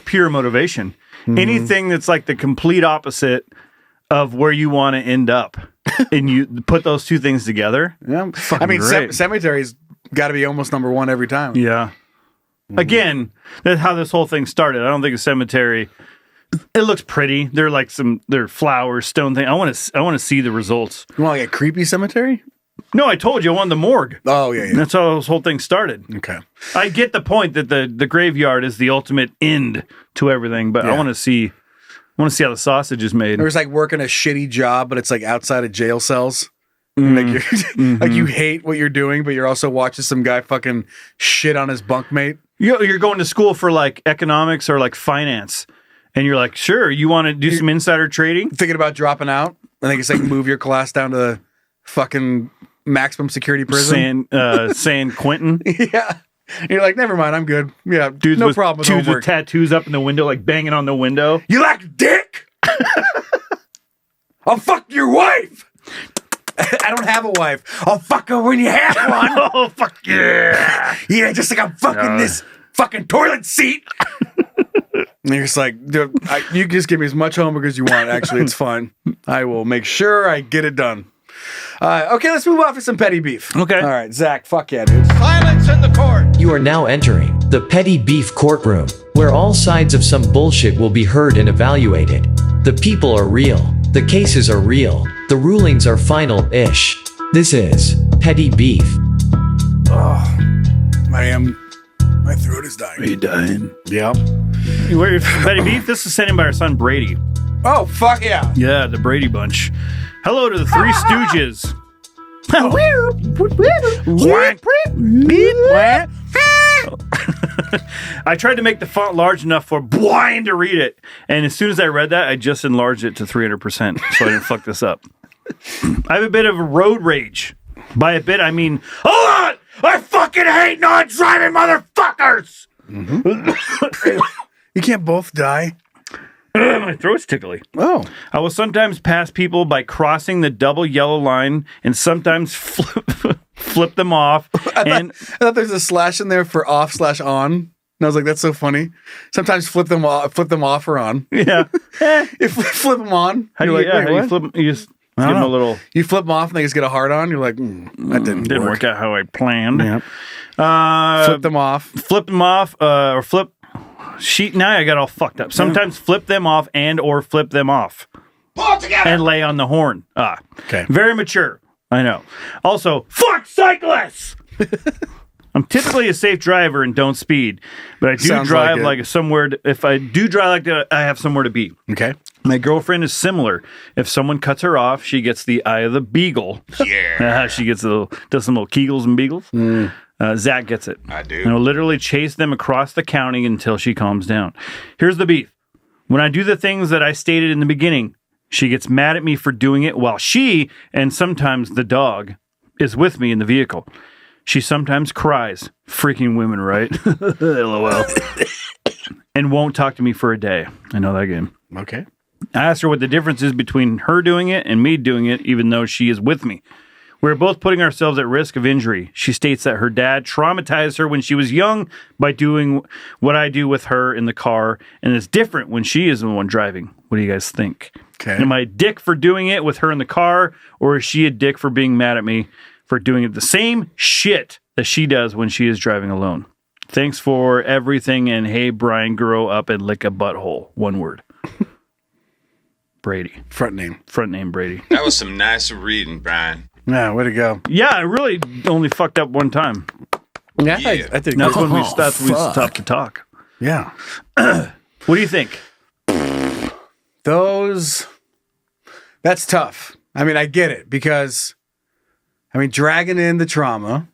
pure motivation. Anything that's like the complete opposite of where you want to end up, and you put those two things together. Yeah. I mean, great. cemetery's got to be almost number 1 every time. Yeah. Again, that's how this whole thing started. I don't think a cemetery. It looks pretty. They're like they're flowers, stone thing. I want to see the results. You want like a creepy cemetery? No, I told you I wanted the morgue. Oh yeah. That's how this whole thing started. Okay. I get the point that the graveyard is the ultimate end to everything, but I want to see how the sausage is made. It was like working a shitty job, but it's like outside of jail cells. Like you're, like you hate what you're doing, but you're also watching some guy fucking shit on his bunkmate. You're going to school for like economics or like finance, and you're like, sure, you want to do some insider trading? Thinking about dropping out. I think it's like move your class down to fucking maximum security prison. San Quentin. Yeah. And you're like, never mind, I'm good. Yeah, Dudes no with, problem with dudes homework. with tattoos up in the window, like banging on the window. You like dick? I'll fuck your wife. I don't have a wife. I'll fuck her when you have one. Oh, fuck yeah. Yeah, just like I'm fucking this fucking toilet seat. And you're just like, dude, you can just give me as much homework as you want. Actually, it's fine. I will make sure I get it done. Okay, let's move on to some petty beef. Okay. All right, Zach, fuck yeah, dude. Silence in the court. You are now entering the petty beef courtroom, where all sides of some bullshit will be heard and evaluated. The people are real. The cases are real. The rulings are final-ish. This is petty beef. My throat is dying. Are you dying? Yeah. Where petty beef? This is sent in by our son Brady. Oh, fuck yeah. Yeah, the Brady bunch. Hello to the Three Stooges. I tried to make the font large enough for blind to read it, and as soon as I read that, I just enlarged it to 300%, so I didn't fuck this up. I have a bit of road rage. By a bit, I mean, hold on! I fucking hate non-driving motherfuckers! You can't both die. My throat's tickly. Oh. I will sometimes pass people by crossing the double yellow line and sometimes flip them off. I thought there's a slash in there for off/on. And I was like, that's so funny. Sometimes flip them off or on. Yeah. If we flip them on, How do you're you, like, yeah, wait, how what? you flip them? You just I give don't them a know. little. You flip them off and they just get a hard on. You're like, that didn't work out how I planned. Yeah. Flip them off. Or flip. Now I got all fucked up. Sometimes flip them off or flip them off. Pull it together. And lay on the horn. Okay. Very mature. I know. Also, fuck cyclists! I'm typically a safe driver and don't speed, but I do Sounds drive like somewhere. If I do drive like that, I have somewhere to be. Okay. My girlfriend is similar. If someone cuts her off, she gets the eye of the beagle. Yeah. She does some little Kegels and Beagles. Zach gets it. I do. And I'll literally chase them across the county until she calms down. Here's the beef. When I do the things that I stated in the beginning, she gets mad at me for doing it while she, and sometimes the dog, is with me in the vehicle. She sometimes cries. Freaking women, right? LOL. And won't talk to me for a day. I know that game. Okay. I asked her what the difference is between her doing it and me doing it, even though she is with me. We're both putting ourselves at risk of injury. She states that her dad traumatized her when she was young by doing what I do with her in the car, and it's different when she is the one driving. What do you guys think? Okay. Am I a dick for doing it with her in the car, or is she a dick for being mad at me for doing the same shit that she does when she is driving alone? Thanks for everything, and hey, Brian, grow up and lick a butthole. One word. Brady. Front name Brady. That was some nice reading, Brian. Yeah, way to go. Yeah, I really only fucked up one time. Yeah, Yeah. I did. That's good. when we stopped to talk. Yeah. What do you think? That's tough. I mean, I get it because, dragging in the trauma,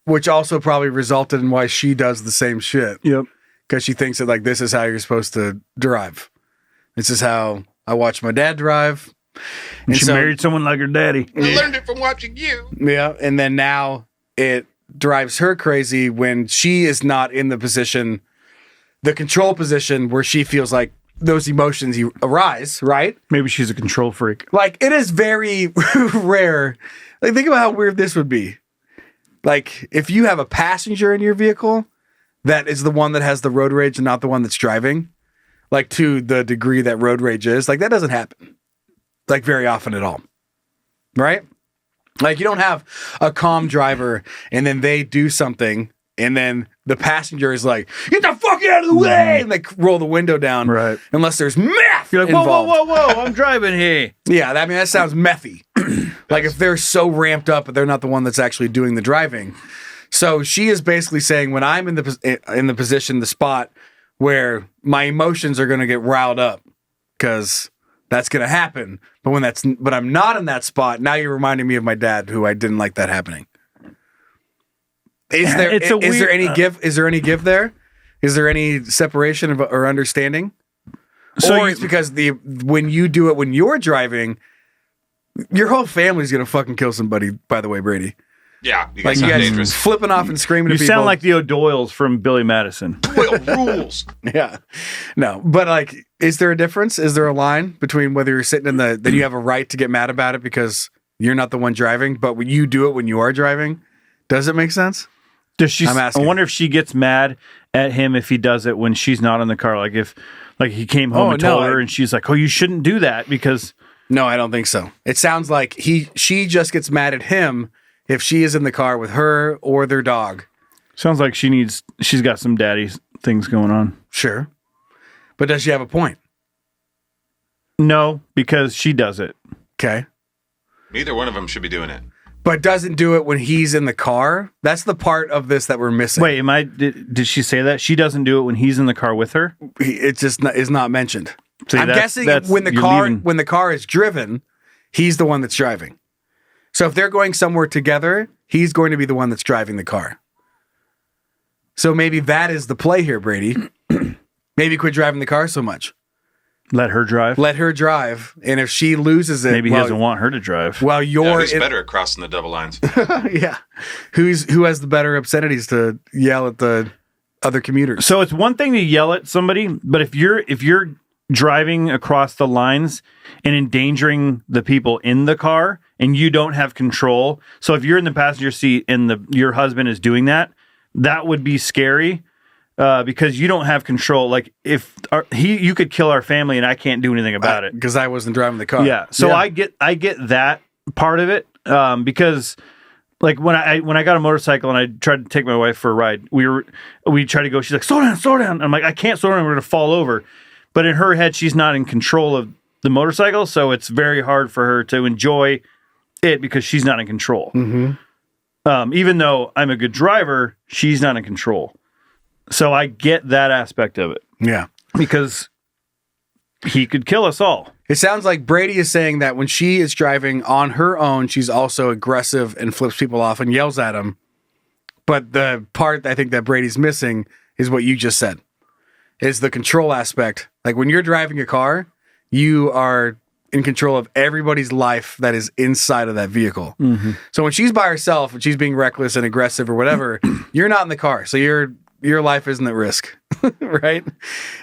which also probably resulted in why she does the same shit. Yep. Because she thinks that, like, this is how you're supposed to drive. This is how I watched my dad drive. And she married someone like her daddy. I learned it from watching you. Yeah. And then now it drives her crazy when she is not in the control position where she feels like those emotions arise, right? Maybe she's a control freak. Like, it is very rare. Like, think about how weird this would be. Like, if you have a passenger in your vehicle that is the one that has the road rage and not the one that's driving, like, to the degree that road rage is, like, that doesn't happen, like, very often at all. Right? Like, you don't have a calm driver and then they do something and then the passenger is like, get the fuck out of the way, and like roll the window down. Right. Unless there's meth You're like, involved. whoa, I'm driving here. Yeah, that sounds methy. Like, if they're so ramped up, but they're not the one that's actually doing the driving. So she is basically saying, when I'm in the position, the spot where my emotions are going to get riled up, because that's going to happen. But I'm not in that spot. Now you're reminding me of my dad, who I didn't like that happening. Is there any give? Is there any give there? Is there any separation or understanding? Or it's because when you do it when you're driving, your whole family's gonna fucking kill somebody. By the way, Brady. Yeah, you Like guys you sound guys dangerous. flipping off and screaming You at people. sound like the O'Doyles from Billy Madison. Doyle rules. Yeah. No, but like, is there a difference? Is there a line between whether you're sitting in then you have a right to get mad about it because you're not the one driving, but when you do it when you are driving, does it make sense? Does she? I'm I asking. wonder if she gets mad at him if he does it when she's not in the car. Like if, like he came home and told her, and she's like, "Oh, you shouldn't do that because." No, I don't think so. It sounds like she just gets mad at him if she is in the car with her or their dog. Sounds like she's got some daddy things going on. Sure. But does she have a point? No, because she does it. Okay. Neither one of them should be doing it. But doesn't do it when he's in the car? That's the part of this that we're missing. Wait, did she say that? She doesn't do it when he's in the car with her? It just is not mentioned. See, I'm guessing when the car is driven, he's the one that's driving. So if they're going somewhere together, he's going to be the one that's driving the car. So maybe that is the play here, Brady. Maybe quit driving the car so much. Let her drive. Let her drive, and if she loses it, maybe he doesn't want her to drive. Well, who's better at crossing the double lines? Yeah, who has the better obscenities to yell at the other commuters? So it's one thing to yell at somebody, but if you're driving across the lines and endangering the people in the car and you don't have control. So if you're in the passenger seat and your husband is doing that, that would be scary because you don't have control. Like if you could kill our family and I can't do anything about it because I wasn't driving the car. Yeah. So I get that part of it because like when I got a motorcycle and I tried to take my wife for a ride, we tried to go. She's like, slow down. I'm like, I can't slow down. We're going to fall over. But in her head, she's not in control of the motorcycle, so it's very hard for her to enjoy it because she's not in control. Mm-hmm. Even though I'm a good driver, she's not in control. So I get that aspect of it. Yeah. Because he could kill us all. It sounds like Brady is saying that when she is driving on her own, she's also aggressive and flips people off and yells at them. But the part I think that Brady's missing is what you just said. Is the control aspect. Like when you're driving a car, you are in control of everybody's life that is inside of that vehicle. Mm-hmm. So when she's by herself and she's being reckless and aggressive or whatever, you're not in the car. So your life isn't at risk, right?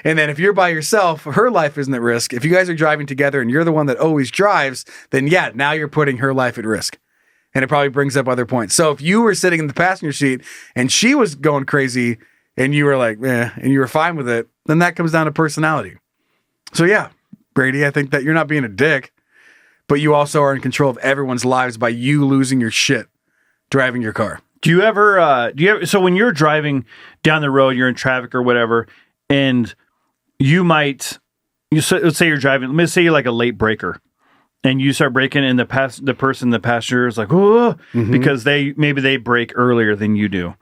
And then if you're by yourself, her life isn't at risk. If you guys are driving together and you're the one that always drives, then yeah, now you're putting her life at risk. And it probably brings up other points. So if you were sitting in the passenger seat and she was going crazy and you were like, and you were fine with it, then that comes down to personality. So yeah, Brady, I think that you're not being a dick, but you also are in control of everyone's lives by you losing your shit driving your car. Do you ever, so when you're driving down the road, you're in traffic or whatever, and let's say you're driving, let's say you're like a late breaker, and you start braking and the passenger is like, oh, because maybe they brake earlier than you do.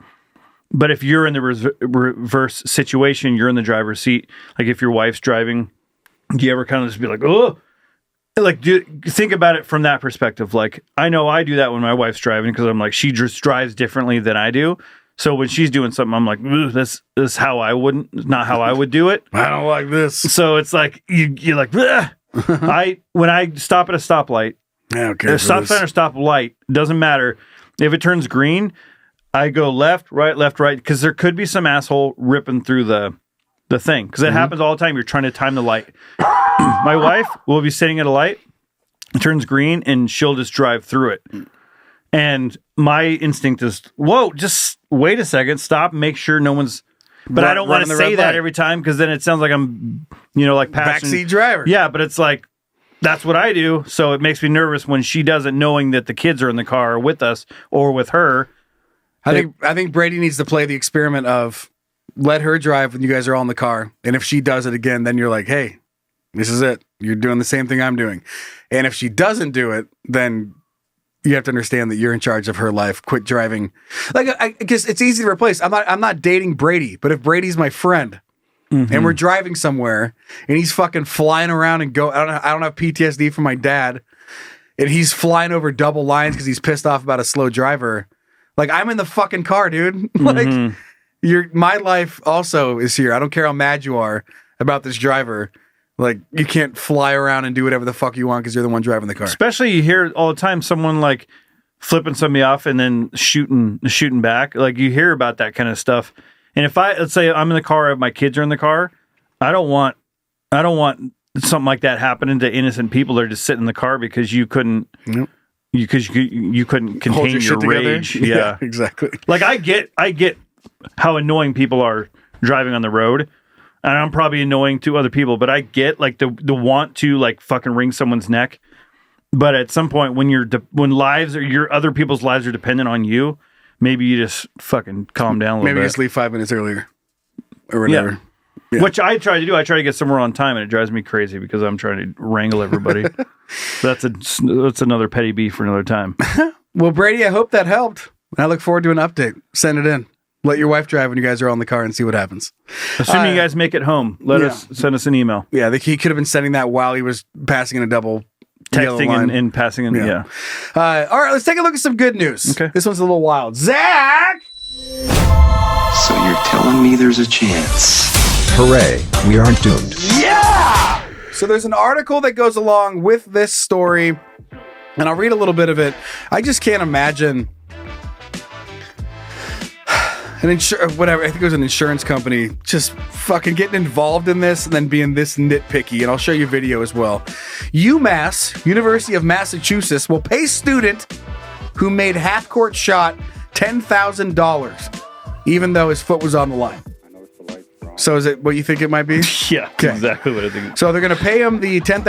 But if you're in the reverse situation, you're in the driver's seat. Like if your wife's driving, do you ever kind of just be like, oh, like think about it from that perspective? Like I know I do that when my wife's driving because I'm like, she just drives differently than I do. So when she's doing something, I'm like, this is how I wouldn't, not how I would do it. I don't like this. So it's like you're like, when I stop at a stoplight, okay, stop sign or stop light, doesn't matter if it turns green. I go left, right, because there could be some asshole ripping through the thing, because it happens all the time. You're trying to time the light. My wife will be sitting at a light, it turns green, and she'll just drive through it. And my instinct is, whoa, just wait a second, stop, make sure no one's... But I don't want to say that every time, because then it sounds like I'm, like passing... Backseat driver. Yeah, but it's like, that's what I do, so it makes me nervous when she doesn't, knowing that the kids are in the car with us or with her. I think Brady needs to play the experiment of let her drive when you guys are all in the car. And if she does it again, then you're like, hey, this is it. You're doing the same thing I'm doing. And if she doesn't do it, then you have to understand that you're in charge of her life. Quit driving. Like, I guess it's easy to replace. I'm not dating Brady, but if Brady's my friend and we're driving somewhere and he's fucking flying around and I don't have PTSD from my dad and he's flying over double lines because he's pissed off about a slow driver. Like, I'm in the fucking car, dude. Like, my life also is here. I don't care how mad you are about this driver. Like, you can't fly around and do whatever the fuck you want because you're the one driving the car. Especially you hear all the time someone like flipping somebody off and then shooting back. Like you hear about that kind of stuff. And if let's say I'm in the car, my kids are in the car, I don't want something like that happening to innocent people that are just sitting in the car because you couldn't you couldn't contain your rage. Yeah, exactly. Like I get how annoying people are driving on the road. And I'm probably annoying to other people, but I get like the want to like fucking wring someone's neck. But at some point, when your other people's lives are dependent on you, maybe you just fucking calm down a little bit. Maybe just leave 5 minutes earlier or whatever. Yeah. Which I try to do. I try to get somewhere on time, and it drives me crazy because I'm trying to wrangle everybody. That's another petty beef for another time. Well, Brady, I hope that helped. I look forward to an update. Send it in. Let your wife drive when you guys are all in the car and see what happens. Assuming you guid make it home, send us an email. Yeah, he could have been sending that while he was passing in a double texting and passing in. Yeah. All right, let's take a look at some good news. Okay. This one's a little wild. Zach! So you're telling me there's a chance? Hooray, we aren't doomed. Yeah! So there's an article that goes along with this story, and I'll read a little bit of it. I just can't imagine whatever, I think it was an insurance company, just fucking getting involved in this and then being this nitpicky. And I'll show you a video as well. UMass, University of Massachusetts, will pay student who made half-court shot $10,000, even though his foot was on the line. So is it what you think it might be? Yeah, okay. Exactly what I think. So they're going to pay him the $10,000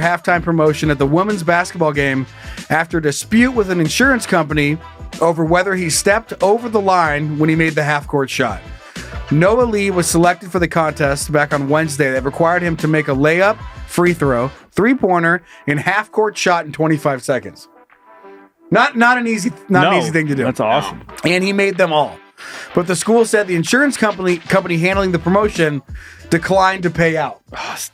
halftime promotion at the women's basketball game after a dispute with an insurance company over whether he stepped over the line when he made the half-court shot. Noah Lee was selected for the contest back on Wednesday that required him to make a layup, free throw, three-pointer, and half-court shot in 25 seconds. Not an easy thing to do. That's awesome. And he made them all. But the school said the insurance company handling the promotion declined to pay out.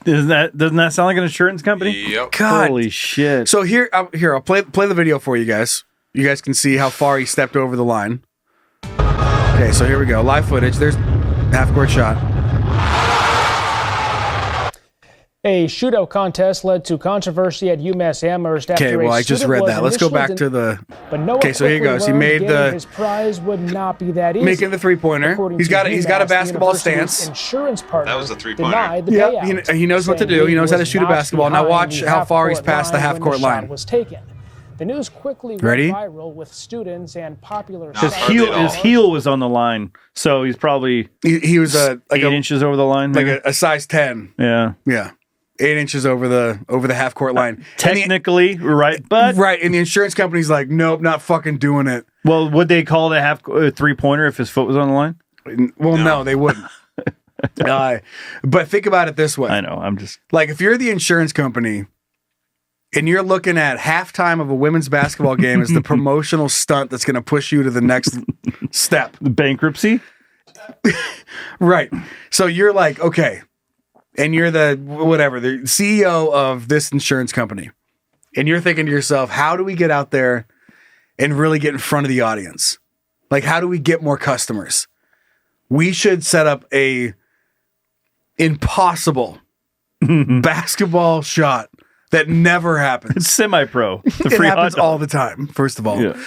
Doesn't that sound like an insurance company? Yep. God. Holy shit. So here I'll play the video for you guys. You guys can see how far he stepped over the line. Okay, so here we go. Live footage. There's half-court shot. A shootout contest led to controversy at UMass Amherst after okay, well, I just read that. Let's go back to the... Okay, so here he goes. He made the... His prize would not be that easy. Making the three-pointer. He's got a basketball stance. Insurance partner that was a three-pointer. Yeah, he knows what to do. He knows how to shoot a basketball. Now watch how far he's past the half-court line. Was taken. The news quickly went viral with students and popular. His heel was on the line, so he's probably he was like 8 inches over the line, like a size 10. Yeah. 8 inches over the half court line. Technically, right, but right, and the insurance company's like, nope, not fucking doing it. Well, would they call it a three-pointer if his foot was on the line? Well, no they wouldn't. But think about it this way. I know. I'm just like, if you're the insurance company and you're looking at halftime of a women's basketball game as the promotional stunt that's going to push you to the next step, the bankruptcy, right? So you're like, okay. And you're the CEO of this insurance company. And you're thinking to yourself, how do we get out there and really get in front of the audience? Like, how do we get more customers? We should set up a impossible basketball shot that never happens. It's semi-pro. It happens all the time, first of all. Yeah.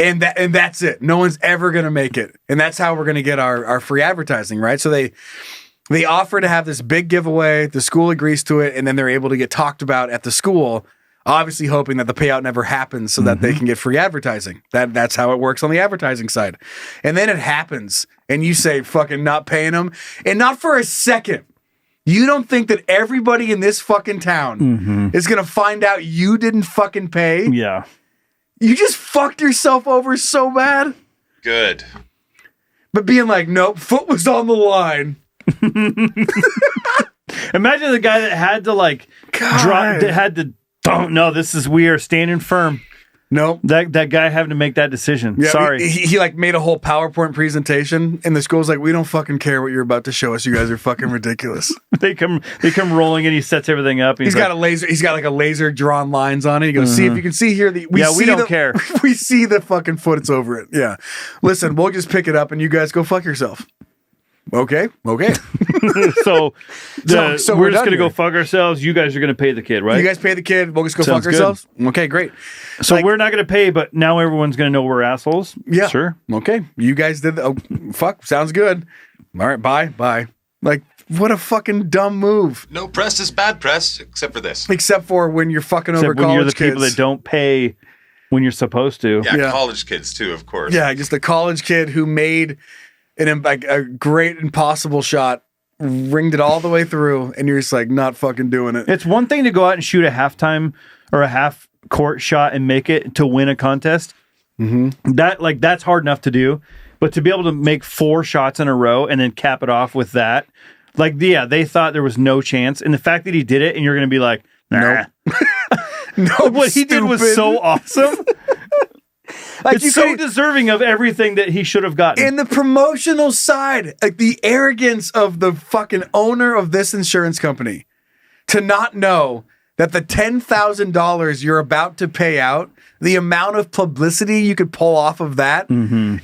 And that's it. No one's ever going to make it. And that's how we're going to get our free advertising, right? So they offer to have this big giveaway. The school agrees to it, and then they're able to get talked about at the school, obviously hoping that the payout never happens so that they can get free advertising. That's how it works on the advertising side. And then it happens, and you say, fucking not paying them. And not for a second. You don't think that everybody in this fucking town is going to find out you didn't fucking pay? Yeah. You just fucked yourself over so bad. Good. But being like, nope, foot was on the line. Imagine the guy that had to drop, that had to, no, we are standing firm. Nope. That guy having to make that decision. Yeah, sorry. He made a whole PowerPoint presentation, and the school's like, we don't fucking care what you're about to show us. You guys are fucking ridiculous. They come rolling, and he sets everything up. He's got like a laser drawn lines on it. He goes, see if you can see here. We don't care. We see the fucking foot. It's over it. Yeah. Listen, we'll just pick it up, and you guys go fuck yourself. Okay. So, So we're we're just done gonna go here. fuck ourselves. You guys are gonna pay the kid, right? You guys pay the kid. We'll just go Sounds fuck good. ourselves. Okay, great. So we're not gonna pay, but now everyone's gonna know we're assholes. Yeah. Sure. Okay. You guys did. Fuck. Sounds good. All right. Bye. Like, what a fucking dumb move. No press is bad press, except for this. Except for when you're fucking Except over when college you're the kids. people that don't pay when you're supposed to. Yeah, college kids too, of course. Yeah, just a college kid who made a great impossible shot, ringed it all the way through, and you're just like not fucking doing it. It's one thing to go out and shoot a halftime or a half court shot and make it to win a contest. Mm-hmm. That's hard enough to do, but to be able to make 4 shots in a row and then cap it off with that, they thought there was no chance, and the fact that he did it, and you're going to be like, nah. Nope. What he did was so awesome. It's so deserving of everything that he should have gotten. In the promotional side, like the arrogance of the fucking owner of this insurance company to not know that the $10,000 you're about to pay out, the amount of publicity you could pull off of that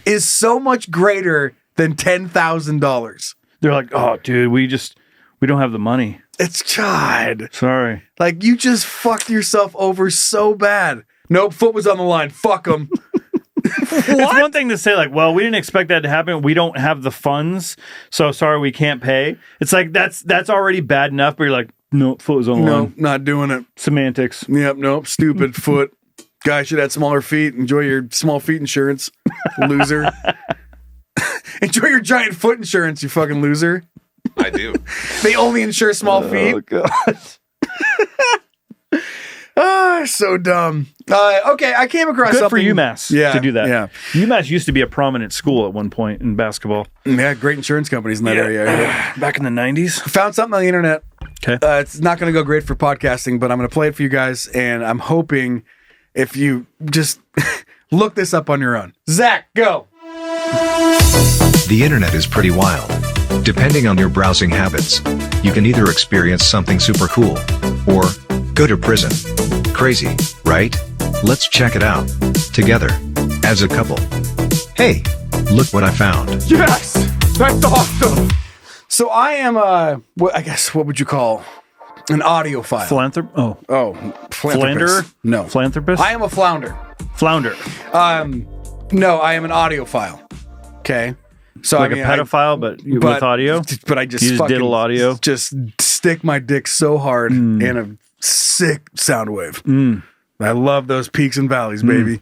is so much greater than $10,000. They're like, oh, dude, we don't have the money. It's God. Sorry. Like, you just fucked yourself over so bad. Nope, foot was on the line. Fuck them. It's one thing to say, like, well, we didn't expect that to happen. We don't have the funds, so sorry, we can't pay. It's like that's already bad enough, but you're like, no, foot was on the line. No, not doing it. Semantics. Yep, nope, stupid foot. Guy should have smaller feet. Enjoy your small feet insurance, loser. Enjoy your giant foot insurance, you fucking loser. I do. They only insure small feet. Oh, God. So dumb. Okay, I came across Good something. for UMass to do that. Yeah. UMass used to be a prominent school at one point in basketball. Yeah, great insurance companies in that area. Back in the 90s. Found something on the internet. Okay. It's not going to go great for podcasting, but I'm going to play it for you guys, and I'm hoping if you just look this up on your own. Zach, go. The internet is pretty wild. Depending on your browsing habits, you can either experience something super cool or go to prison. Crazy, right? Let's check it out together as a couple. Hey, look what I found. Yes, that's awesome. So I am what would you call an audiophile? Flander? No. Philanthropist? I am a flounder. Flounder. No, I am an audiophile. Okay. So Like I mean, a pedophile, but with audio? But I just You just fucking diddle audio? Just stick my dick so hard in a sick sound wave. I love those peaks and valleys, baby.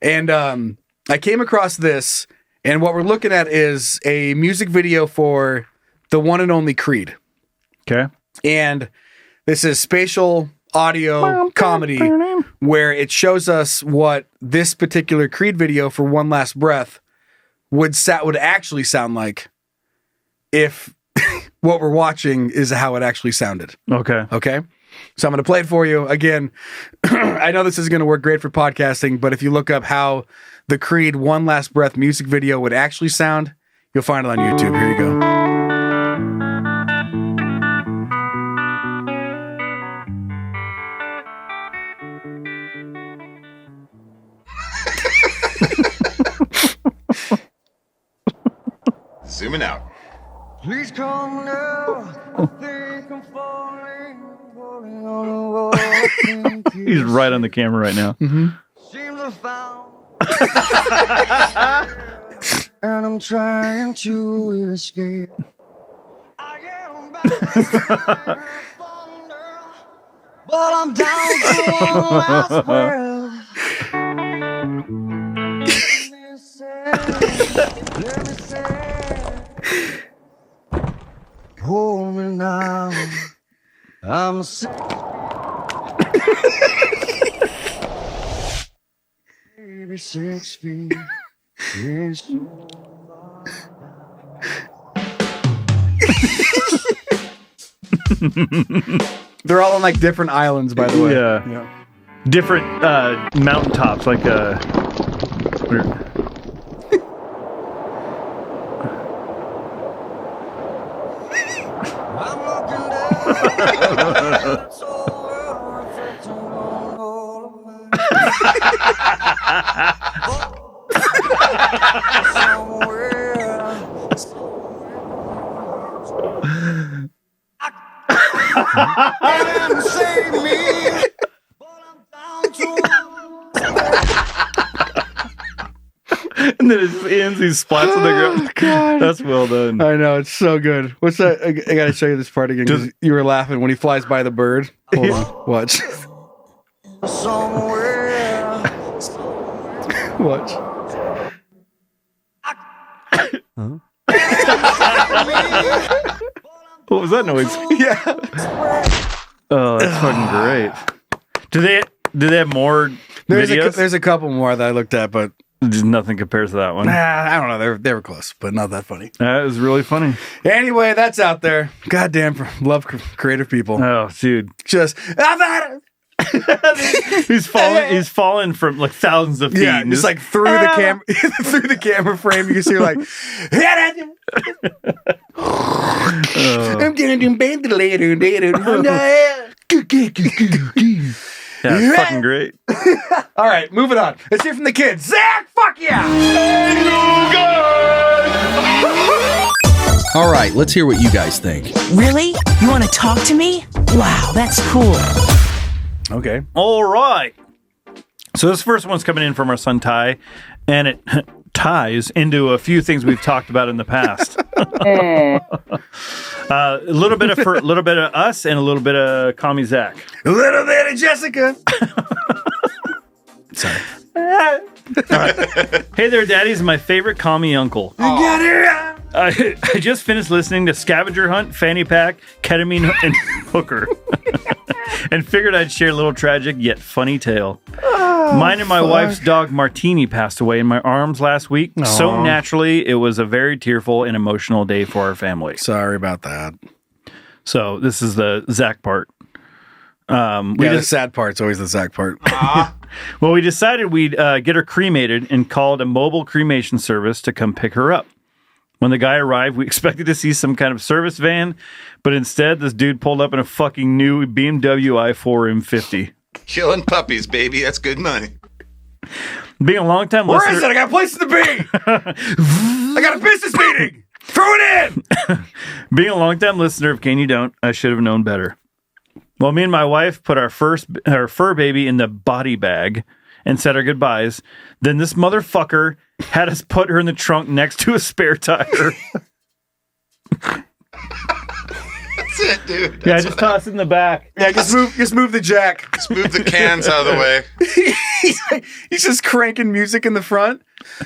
And I came across this, and what we're looking at is a music video for the one and only Creed. Okay. And this is spatial audio comedy where it shows us what this particular Creed video for One Last Breath would actually sound like if what we're watching is how it actually sounded. Okay. Okay. So I'm going to play it for you. Again, I know this is going to work great for podcasting, but if you look up how the Creed One Last Breath music video would actually sound, you'll find it on YouTube. Here you go. Zooming out. Please come now. I think I'm falling on the wall. He's right on the camera right now. Seems I found. And I'm trying to escape. I am back. But I'm down to one last breath. Let me say, hold me now. I'm sick. Maybe 6 feet. Yes. They're all on like different islands, by the way. Yeah. Different mountaintops, like I'm looking down. It's over, reflecting on all of mine. Somewhere And save me. And then it ends, he splats on the ground. God. That's well done. I know, it's so good. What's that? I gotta show you this part again because you were laughing when he flies by the bird. Hold on. Watch. Watch. What was that noise? Yeah. Oh, that's fucking great. Do they have more videos? There's a couple more that I looked at, but just nothing compares to that one. I don't know. They were close, but not that funny. That was really funny. Anyway, that's out there. Goddamn, love creative people. Oh, dude. Just he's fallen from like thousands of feet. Yeah, just like through the camera frame. You can see like I'm gonna do band later. Yeah, it's fucking great. All right, moving on. Let's hear from the kids. Zach, fuck yeah! All right, let's hear what you guys think. Really? You want to talk to me? Wow, that's cool. Okay. All right. So this first one's coming in from our son Ty, and it ties into a few things we've talked about in the past. A little bit of us and a little bit of Commie Zach. A little bit of Jessica. Sorry. All right. Hey there, daddies. My favorite commie uncle. I just finished listening to Scavenger Hunt, Fanny Pack, Ketamine, and Hooker. And figured I'd share a little tragic yet funny tale. Mine and my wife's dog Martini passed away in my arms last week. Aww. So naturally, it was a very tearful and emotional day for our family. Sorry about that. So this is the Zach part. The sad part's always the Zach part. Well, we decided we'd get her cremated and called a mobile cremation service to come pick her up. When the guy arrived, we expected to see some kind of service van, but instead, this dude pulled up in a fucking new BMW i4 M50. Killing puppies, baby. That's good money. Being a longtime Where listener... is it? I got places to be. I got a business meeting. Throw it in. Being a longtime listener of Can You Don't, I should have known better. Well, me and my wife put our fur baby in the body bag and said our goodbyes. Then this motherfucker had us put her in the trunk next to a spare tire. That's it, dude. Yeah, just toss it in the back. Yeah, just move the jack. Just move the cans out of the way. He's just cranking music in the front.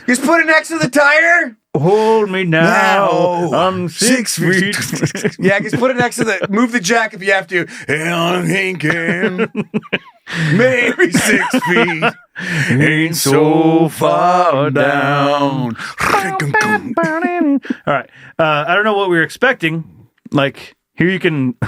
Just put it next to the tire. Hold me now. I'm 6 feet. Yeah, just put it next to the. Move the jack if you have to. And I'm thinking maybe 6 feet ain't so far down. All right. I don't know what we were expecting. Like, here you can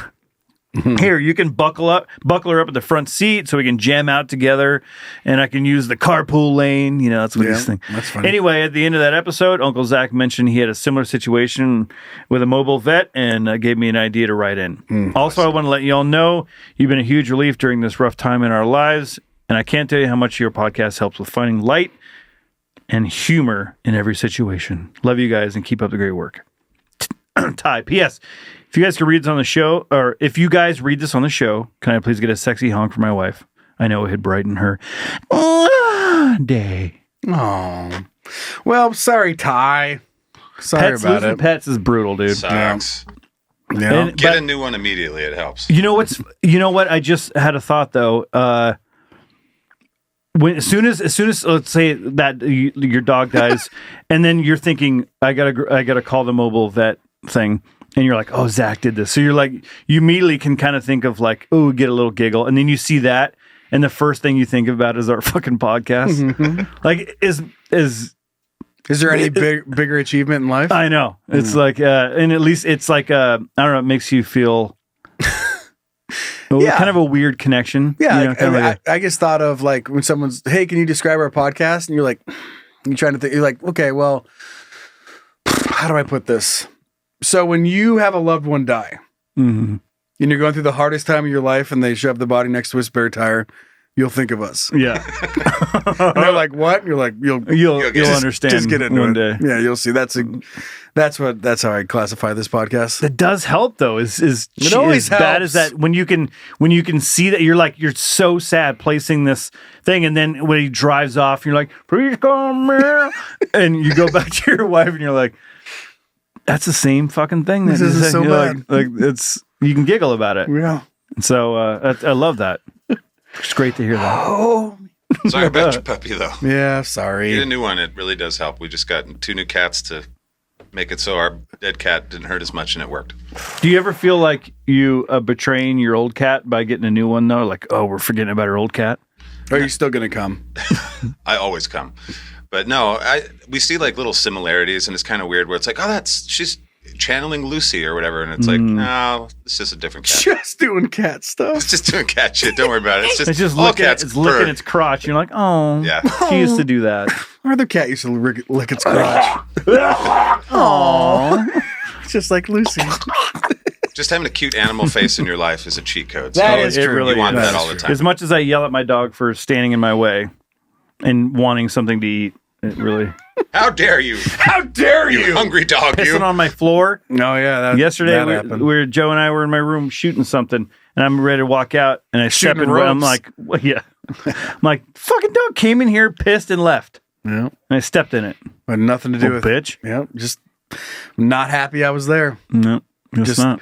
buckle her up at the front seat so we can jam out together, and I can use the carpool lane. You know, that's what he's thinking. That's funny. Anyway, at the end of that episode, Uncle Zach mentioned he had a similar situation with a mobile vet and gave me an idea to write in. Also, I want to let you all know you've been a huge relief during this rough time in our lives, and I can't tell you how much your podcast helps with finding light and humor in every situation. Love you guys and keep up the great work. Ty. P.S. If you guys can read this on the show, or if you guys read this on the show, can I please get a sexy honk for my wife? I know it would brighten her day. Oh, well, sorry, Ty. Sorry Pets, about losing it. pets is brutal, dude. Sucks. Yeah. Get a new one immediately. It helps. You know what? I just had a thought though. As soon as let's say that your dog dies, and then you're thinking, I gotta call the mobile vet thing. And you're like, oh, Zach did this. So you're like, you immediately can kind of think of like, oh, get a little giggle. And then you see that. And the first thing you think about is our fucking podcast. Mm-hmm. Like, is there any bigger achievement in life? I know. It's like, and at least it's like, I don't know, it makes you feel kind of a weird connection. Yeah. You know, I just thought of like when someone's, hey, can you describe our podcast? And you're like, you're trying to think, you're like, okay, well, how do I put this? So when you have a loved one die, and you're going through the hardest time of your life, and they shove the body next to a spare tire, you'll think of us. Yeah. And they're like, what? And you're like, you'll understand just get into one it. day. Yeah, you'll see. That's how I classify this podcast. That does help though. Is it always as bad helps. as that when you can see that you're so sad placing this thing, and then when he drives off, you're like, please come here, and you go back to your wife and you're like, that's the same fucking thing. This is so bad. Like it's you can giggle about it. Yeah. So I love that. It's great to hear that. Oh. Sorry about your puppy, though. Yeah, sorry. Get a new one. It really does help. We just got 2 new cats to make it so our dead cat didn't hurt as much, and it worked. Do you ever feel like you betraying your old cat by getting a new one, though? Like, oh, we're forgetting about our old cat? Or are you still going to come? I always come. But no, we see like little similarities, and it's kind of weird where it's like, oh, she's channeling Lucy or whatever. And it's like, no, this is a different cat. Just doing cat stuff. It's just doing cat shit. Don't worry about it. It's just all licking, cats it's licking its crotch. You're like, oh, yeah. She used to do that. Our other cat used to lick its crotch. Aww. Just like Lucy. Just having a cute animal face in your life is a cheat code. That is true. Really you want is. that all the time. As much as I yell at my dog for standing in my way and wanting something to eat, it really... How dare you? How dare you? Hungry dog, Pissing you. on my floor. No, yeah. Yesterday, happened. Joe and I were in my room shooting something, and I'm ready to walk out, and I step in. I'm like, well, yeah. I'm like, fucking dog came in here, pissed, and left. Yeah. And I stepped in it. Had nothing to do with bitch. Yeah. Just not happy I was there. No, just not.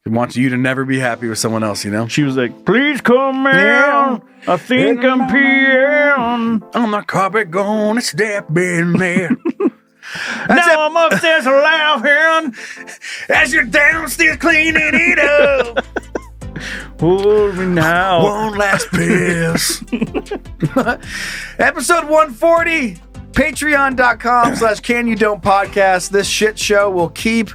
Want you to never be happy with someone else, you know? She was like, please come in. I think I'm peeing. On the carpet, gonna step in there. Now I'm upstairs laughing as you're downstairs cleaning it up. Hold me now. One last piss. Episode 140, patreon.com/canyoudon'tpodcast. This shit show will keep...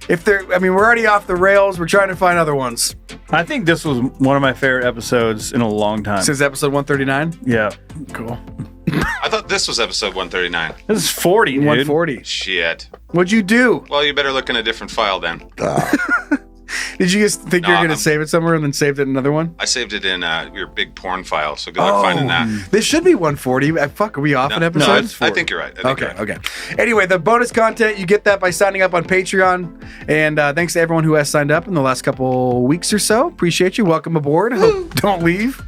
we're already off the rails. We're trying to find other ones. I think this was one of my favorite episodes in a long time. Since episode 139? Yeah. Cool. I thought this was episode 139. This is 40, dude. 140. Shit. What'd you do? Well, you better look in a different file then. Did you just think you were going to save it somewhere and then saved it in another one? I saved it in your big porn file, so good luck finding that. This should be 140. Fuck, are we off an episode? No, I think you're right. Okay. Anyway, the bonus content, you get that by signing up on Patreon. And thanks to everyone who has signed up in the last couple weeks or so. Appreciate you. Welcome aboard. Don't leave.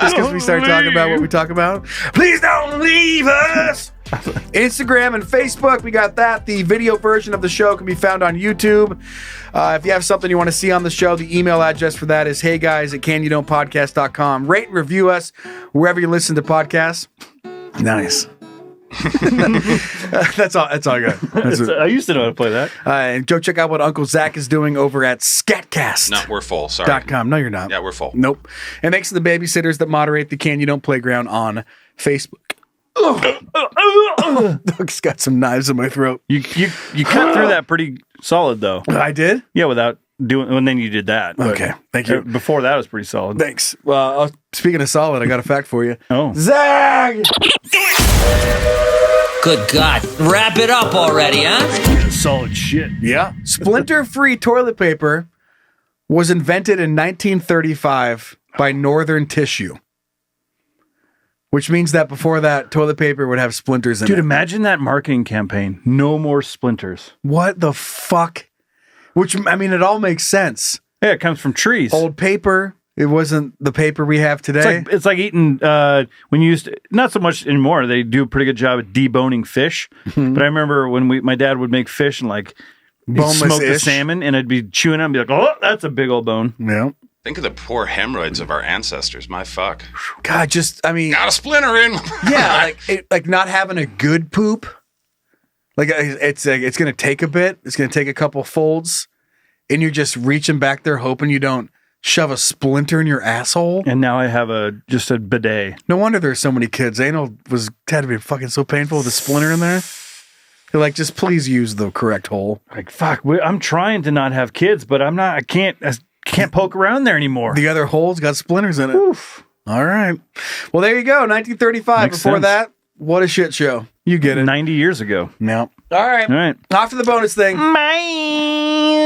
Just because we start talking about what we talk about. Please don't leave us. Instagram and Facebook, we got that. The video version of the show can be found on YouTube. If you have something you want to see on the show, the email address for that is heyguys@canyoudon'tpodcast.com. Rate and review us wherever you listen to podcasts. Nice. That's all I got. I used to know how to play that. And go check out what Uncle Zach is doing over at Scatcast. No, we're full. Sorry. .com. No, you're not. Yeah, we're full. Nope. And thanks to the babysitters that moderate the Can You Don't Playground on Facebook. Doug's got some knives in my throat. You cut through that pretty solid though. I did? Yeah, without doing. And then you did that. Okay, thank you. Before that was pretty solid. Thanks. Well, speaking of solid, I got a fact for you. Oh, Zag! Good God. Wrap it up already, huh? Solid shit. Yeah. Splinter-free toilet paper was invented in 1935 by Northern Tissue. Which means that before that, toilet paper would have splinters in it. Dude, imagine that marketing campaign. No more splinters. What the fuck? It all makes sense. Yeah, it comes from trees. Old paper. It wasn't the paper we have today. It's like eating, when you used to, not so much anymore, they do a pretty good job at deboning fish. But I remember when my dad would make fish and like smoke the salmon and I'd be chewing it and be like, oh, that's a big old bone. Yeah. Think of the poor hemorrhoids of our ancestors. My fuck. God, got a splinter in. Yeah, like not having a good poop. Like it's gonna take a bit. It's gonna take a couple folds, and you're just reaching back there hoping you don't shove a splinter in your asshole. And now I have just a bidet. No wonder there's so many kids. Anal had to be fucking so painful with a splinter in there. They're like, just please use the correct hole. Like fuck, I'm trying to not have kids, but I'm not. I can't poke around there anymore. The other hole's got splinters in it. Oof. All right. Well, there you go. 1935. Makes Before sense. that, what a shit show. You get it. 90 years ago. No. All right. All right. Off to the bonus thing. Bye.